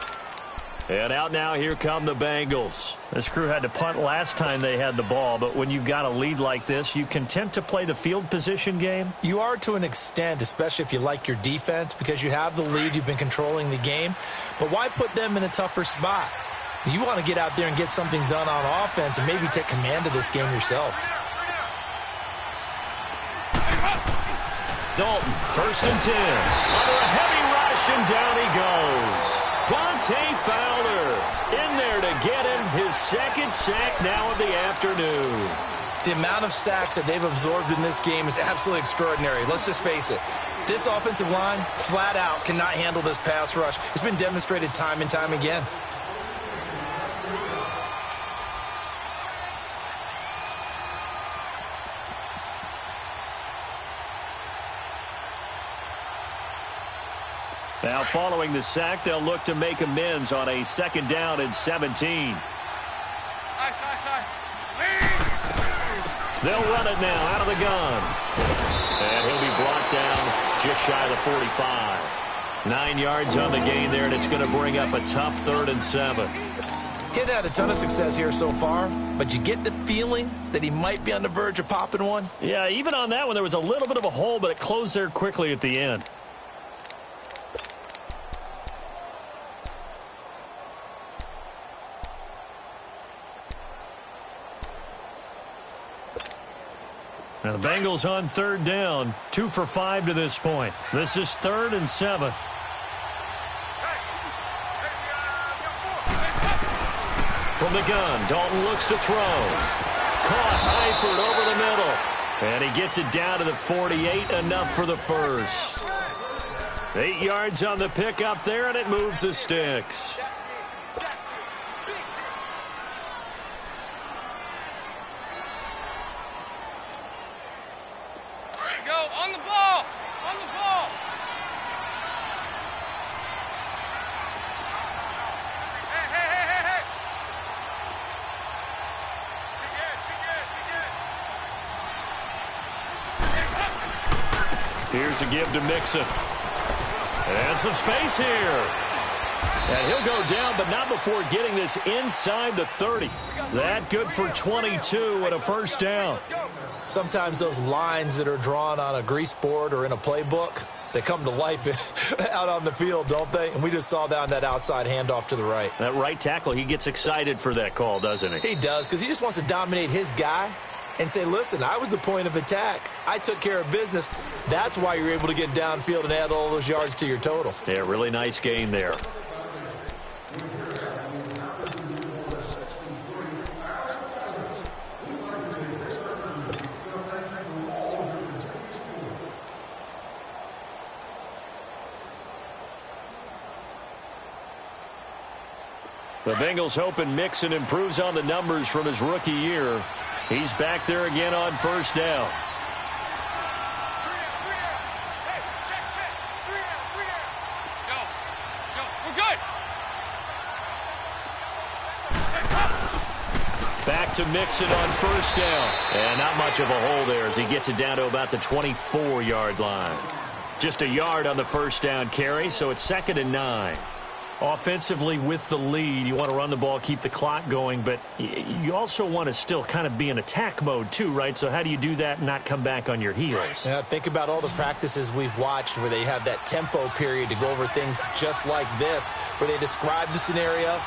And out now, here come the Bengals. This crew had to punt last time they had the ball, but when you've got a lead like this, you content to play the field position game? You are to an extent, especially if you like your defense, because you have the lead, you've been controlling the game. But why put them in a tougher spot? You want to get out there and get something done on offense and maybe take command of this game yourself. Dalton, 1st and 10. Under a heavy rush, and down he goes. Dante Fowler in there to get him his 2nd sack now of the afternoon. The amount of sacks that they've absorbed in this game is absolutely extraordinary. Let's just face it. This offensive line, flat out, cannot handle this pass rush. It's been demonstrated time and time again. Now, following the sack, they'll look to make amends on a 2nd down and 17. They'll run it now out of the gun. And he'll be brought down just shy of the 45. 9 yards on the gain there, and it's going to bring up a tough 3rd and 7. He had a ton of success here so far, but you get the feeling that he might be on the verge of popping one. Yeah, even on that one, there was a little bit of a hole, but it closed there quickly at the end. Now the Bengals on 3rd down, 2 for 5 to this point. This is 3rd and 7. From the gun, Dalton looks to throw. Caught, Eifert over the middle. And he gets it down to the 48, enough for the 1st. 8 yards on the pickup there, and it moves the sticks. Here's a give to Mixon. And some space here. And he'll go down, but not before getting this inside the 30. That good for 22 and a 1st down. Sometimes those lines that are drawn on a grease board or in a playbook, they come to life out on the field, don't they? And we just saw that on that outside handoff to the right. That right tackle, he gets excited for that call, doesn't he? He does, because he just wants to dominate his guy and say, listen, I was the point of attack. I took care of business. That's why you're able to get downfield and add all those yards to your total. Yeah, really nice gain there. The Bengals hoping Mixon improves on the numbers from his rookie year. He's back there again on 1st down. We're good. Back to Mixon on 1st down. And not much of a hole there as he gets it down to about the 24-yard line. Just a yard on the 1st down carry, so it's 2nd and 9. Offensively, with the lead, you want to run the ball, keep the clock going, but you also want to still kind of be in attack mode too, right? So how do you do that and not come back on your heels? Yeah, think about all the practices we've watched where they have that tempo period to go over things just like this, where they describe the scenario,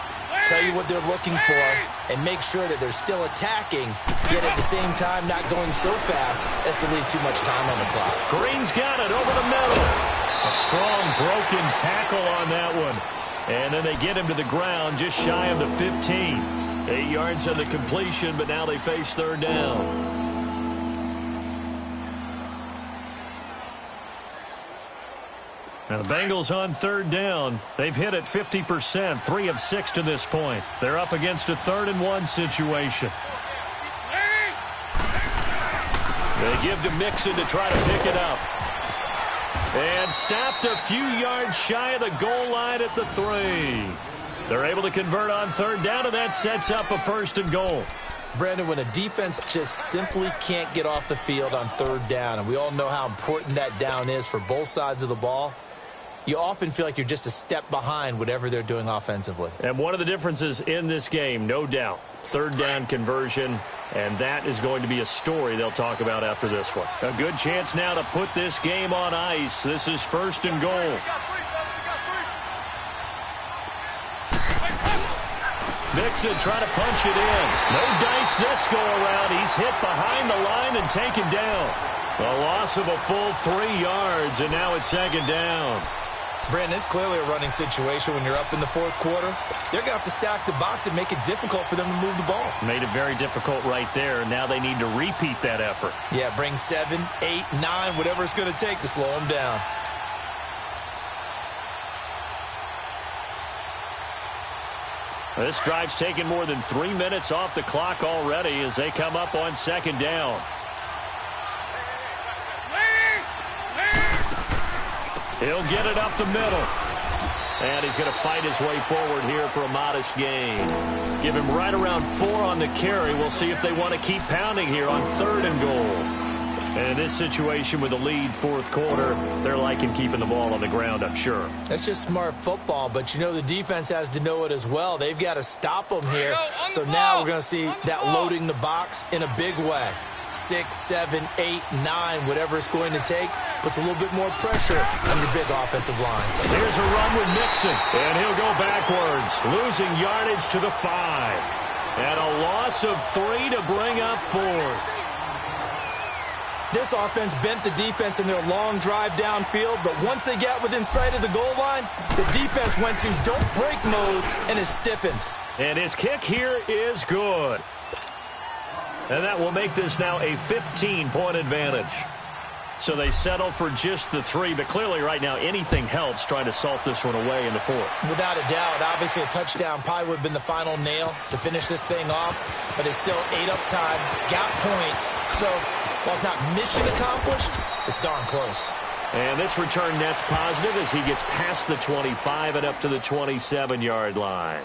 tell you what they're looking for, and make sure that they're still attacking, yet at the same time not going so fast as to leave too much time on the clock. Green's got it over the middle. A strong broken tackle on that one. And then they get him to the ground just shy of the 15. 8 yards on the completion, but now they face 3rd down. Now the Bengals on 3rd down. They've hit it 50%, 3 of 6 to this point. They're up against a 3rd and 1 situation. They give to Mixon to try to pick it up. And stopped a few yards shy of the goal line at the 3. They're able to convert on 3rd down, and that sets up a 1st and goal. Brandon, when a defense just simply can't get off the field on 3rd down, and we all know how important that down is for both sides of the ball, you often feel like you're just a step behind whatever they're doing offensively. And one of the differences in this game, no doubt, third down conversion, and that is going to be a story they'll talk about after this one. A good chance now to put this game on ice. This is first and goal. Mixon trying to punch it in. No dice this go around. He's hit behind the line and taken down. A loss of a full 3 yards, and now it's second down. Brandon, it's clearly a running situation when you're up in the fourth quarter. They're going to have to stack the box and make it difficult for them to move the ball. Made it very difficult right there. Now they need to repeat that effort. Yeah, bring 7, 8, 9, whatever it's going to take to slow them down. This drive's taken more than 3 minutes off the clock already as they come up on second down. He'll get it up the middle. And he's going to fight his way forward here for a modest gain. Give him right around 4 on the carry. We'll see if they want to keep pounding here on third and goal. And in this situation with a lead fourth quarter, they're liking keeping the ball on the ground, I'm sure. That's just smart football, but you know the defense has to know it as well. They've got to stop them here. So now we're going to see that loading the box in a big way. 6, 7, 8, 9, whatever it's going to take, puts a little bit more pressure on your big offensive line. Here's a run with Mixon, and he'll go backwards, losing yardage to the 5. And a loss of 3 to bring up 4th. This offense bent the defense in their long drive downfield, but once they got within sight of the goal line, the defense went to don't break mode and is stiffened. And his kick here is good. And that will make this now a 15-point advantage. So they settle for just the 3, but clearly right now anything helps trying to salt this one away in the 4th. Without a doubt, obviously a touchdown probably would have been the final nail to finish this thing off, but it's still ate up time, got points. So while it's not mission accomplished, it's darn close. And this return net's positive as he gets past the 25 and up to the 27-yard line.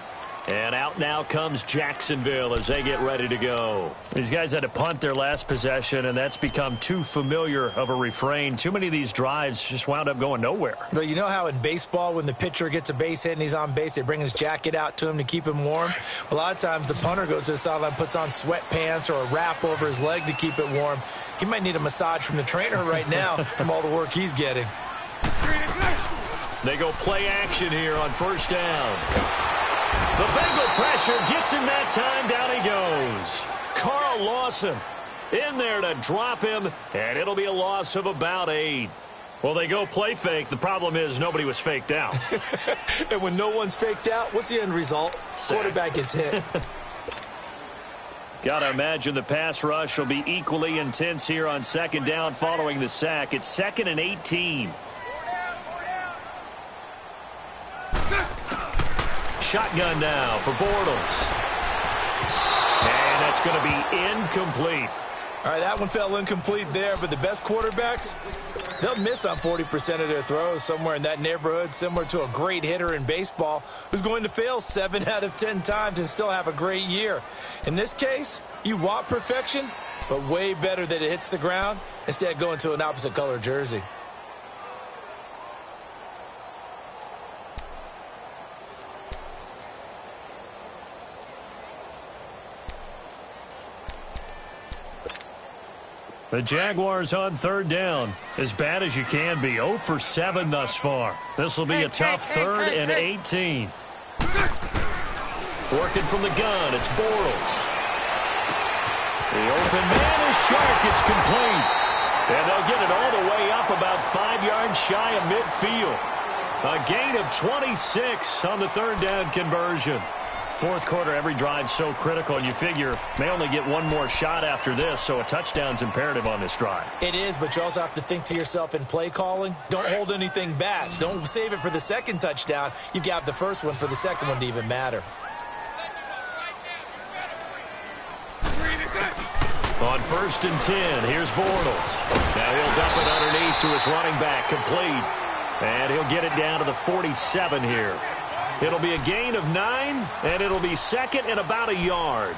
And out now comes Jacksonville as they get ready to go. These guys had to punt their last possession, and that's become too familiar of a refrain. Too many of these drives just wound up going nowhere. Well, you know how in baseball when the pitcher gets a base hit and he's on base, they bring his jacket out to him to keep him warm? A lot of times the punter goes to the sideline, puts on sweatpants or a wrap over his leg to keep it warm. He might need a massage from the trainer right now from all the work he's getting. They go play action here on first down. The Bengal pressure gets him that time. Down he goes. Carl Lawson in there to drop him, and it'll be a loss of about 8. Well, they go play fake. The problem is nobody was faked out. And when no one's faked out, what's the end result? Quarterback gets hit. Got to imagine the pass rush will be equally intense here on second down following the sack. It's 2nd and 18. Shotgun now for Bortles. And that's going to be incomplete. All right, that one fell incomplete there, but the best quarterbacks, they'll miss on 40% of their throws somewhere in that neighborhood, similar to a great hitter in baseball who's going to fail 7 out of 10 times and still have a great year. In this case, you want perfection, but way better that it hits the ground instead of going to an opposite color jersey. The Jaguars on third down. As bad as you can be. 0 for 7 thus far. This will be a tough 3rd and 18. Working from the gun, it's Bortles. The open man is Shark. It's complete. And they'll get it all the way up about 5 yards shy of midfield. A gain of 26 on the third down conversion. Fourth quarter, every drive's so critical, and you figure may only get one more shot after this, so a touchdown's imperative on this drive. It is, but you also have to think to yourself in play calling, don't hold anything back. Don't save it for the second touchdown. You've got the first one for the second one to even matter. On 1st and 10, here's Bortles. Now he'll dump it underneath to his running back, complete. And he'll get it down to the 47 here. It'll be a gain of 9, and it'll be 2nd and about a yard.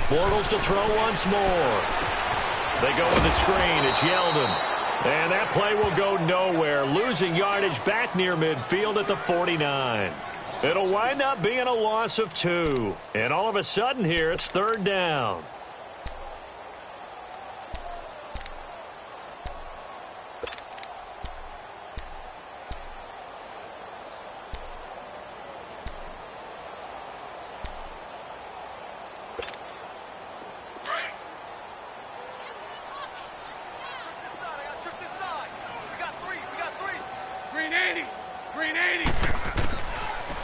Bortles to throw once more. They go with the screen. It's Yeldon. And that play will go nowhere, losing yardage back near midfield at the 49. It'll wind up being a loss of 2. And all of a sudden here, it's third down.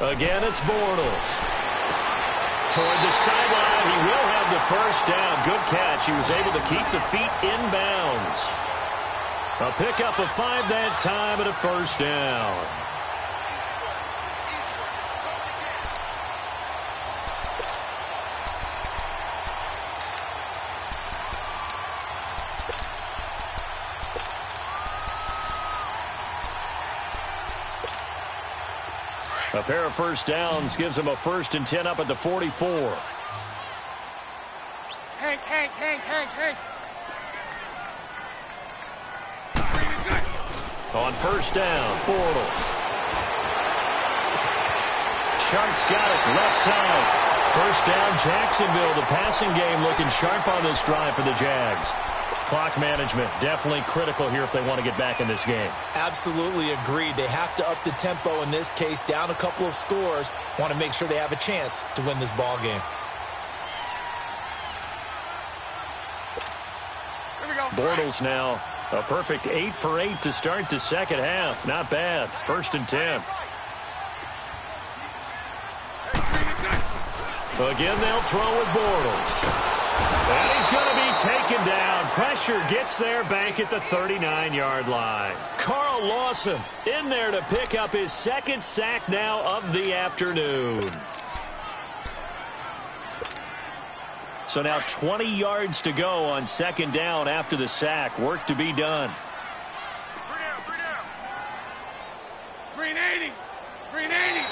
Again, it's Bortles. Toward the sideline, he will have the first down. Good catch. He was able to keep the feet in bounds. A pickup of 5 that time and a first down. A pair of first downs gives him a 1st and 10 up at the 44. Hank. On first down, Bortles. Shark's got it, left side. First down, Jacksonville. The passing game looking sharp on this drive for the Jags. Clock management definitely critical here if they want to get back in this game. Absolutely agreed. They have to up the tempo in this case, down a couple of scores. Want to make sure they have a chance to win this ball game. Here we go. Bortles now a perfect 8 for 8 to start the second half. Not bad. 1st and 10. Again, they'll throw with Bortles. And he's going to be taken down. Pressure gets there back at the 39-yard line. Carl Lawson in there to pick up his 2nd sack now of the afternoon. So now 20 yards to go on 2nd down after the sack. Work to be done. 3 down. Green 80. Green 80.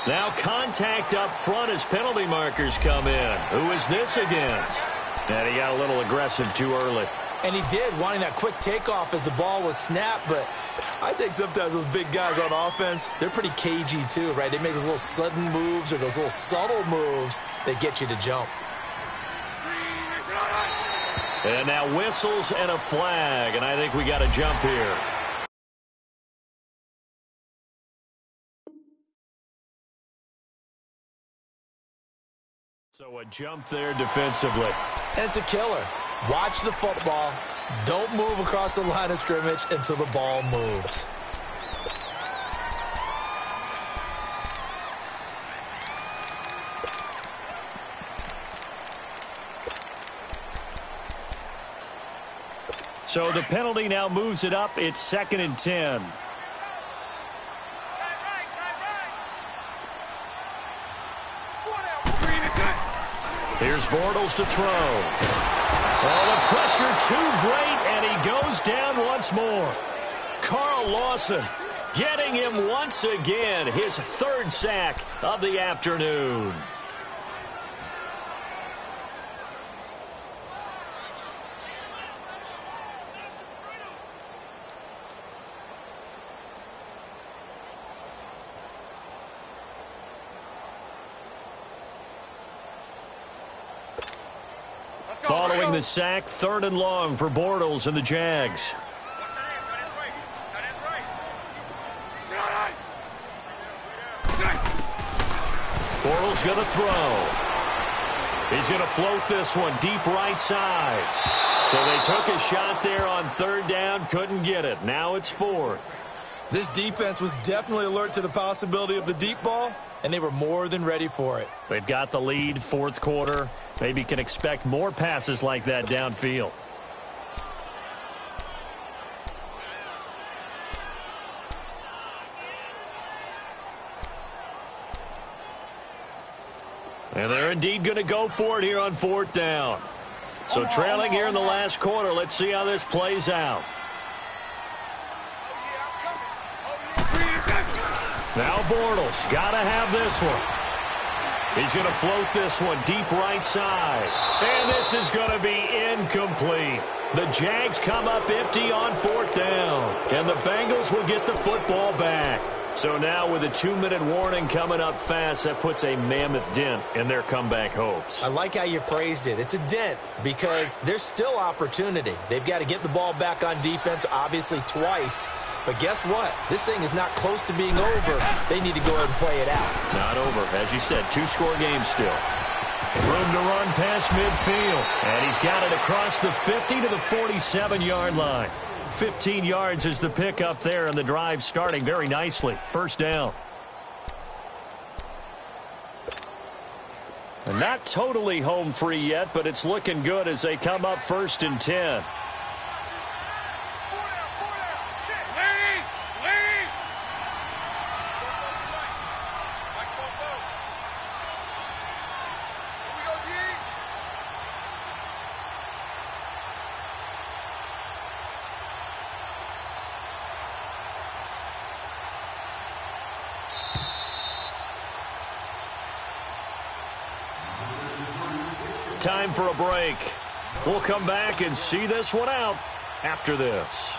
Now contact up front as penalty markers come in. Who is this against? And he got a little aggressive too early. And he did, wanting that quick takeoff as the ball was snapped. But I think sometimes those big guys on offense, they're pretty cagey too, right? They make those little sudden moves or those little subtle moves that get you to jump. And now whistles and a flag. And I think we got a jump here. So a jump there defensively. And it's a killer. Watch the football. Don't move across the line of scrimmage until the ball moves. So the penalty now moves it up. It's 2nd and 10. Here's Bortles to throw. Oh, the pressure too great, and he goes down once more. Carl Lawson getting him once again, his 3rd sack of the afternoon. Following the sack, 3rd and long for Bortles and the Jags. Bortles going to throw. He's going to float this one deep right side. So they took a shot there on 3rd down, couldn't get it. Now it's 4th. This defense was definitely alert to the possibility of the deep ball, and they were more than ready for it. They've got the lead, 4th quarter. Maybe can expect more passes like that downfield. And they're indeed going to go for it here on 4th down. So trailing here in the last quarter. Let's see how this plays out. Now Bortles got to have this one. He's going to float this one deep right side. And this is going to be incomplete. The Jags come up empty on 4th down. And the Bengals will get the football back. So now with a 2-minute warning coming up fast, that puts a mammoth dent in their comeback hopes. I like how you phrased it. It's a dent because there's still opportunity. They've got to get the ball back on defense, obviously twice. But guess what? This thing is not close to being over. They need to go ahead and play it out. Not over. As you said, 2-score game still. Room to run past midfield. And he's got it across the 50 to the 47-yard line. 15 yards is the pickup there, and the drive starting very nicely. 1st down. And not totally home free yet, but it's looking good as they come up 1st and 10. Time for a break. We'll come back and see this one out after this.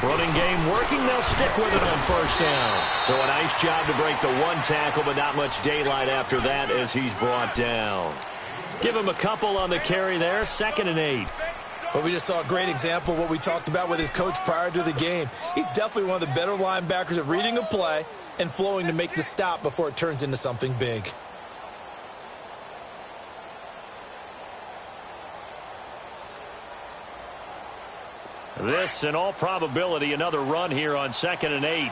Running game working. They'll stick with it on 1st down. So a nice job to break the 1 tackle, but not much daylight after that as he's brought down. Give him a couple on the carry there. 2nd and 8. But we just saw a great example of what we talked about with his coach prior to the game. He's definitely one of the better linebackers at reading a play and flowing to make the stop before it turns into something big. This, in all probability, another run here on 2nd and 8.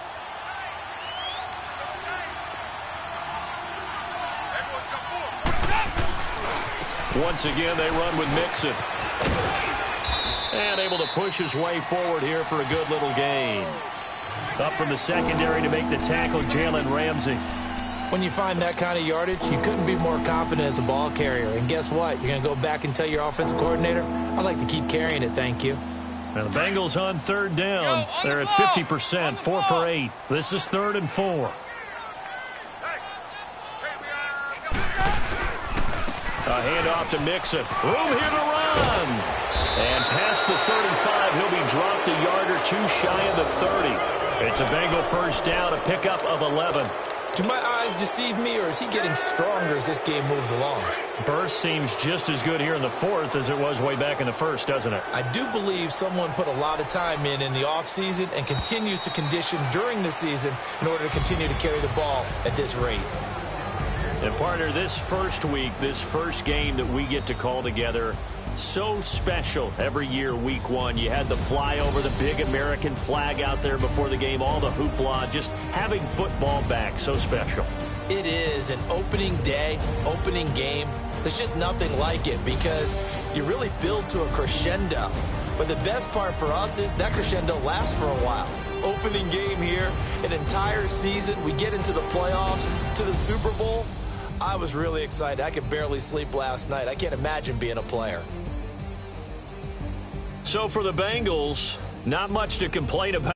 Once again, they run with Mixon. And able to push his way forward here for a good little gain. Up from the secondary to make the tackle, Jalen Ramsey. When you find that kind of yardage, you couldn't be more confident as a ball carrier. And guess what? You're going to go back and tell your offensive coordinator, I'd like to keep carrying it, thank you. Now the Bengals on 3rd down. They're at 50%, 4 for 8. This is 3rd and 4. A handoff to Mixon. Room here to run. And past the 35, he'll be dropped a yard or 2 shy of the 30. It's a Bengal 1st down, a pickup of 11. Do my eyes deceive me, or is he getting stronger as this game moves along? Burst seems just as good here in the 4th as it was way back in the 1st, doesn't it? I do believe someone put a lot of time in the offseason and continues to condition during the season in order to continue to carry the ball at this rate. And partner, this first week, this first game that we get to call together, so special every year, week 1. You had the flyover, the big American flag out there before the game, all the hoopla, just having football back, so special. It is an opening day, opening game. There's just nothing like it because you really build to a crescendo. But the best part for us is that crescendo lasts for a while. Opening game here, an entire season, we get into the playoffs, to the Super Bowl. I was really excited. I could barely sleep last night. I can't imagine being a player. So for the Bengals, not much to complain about.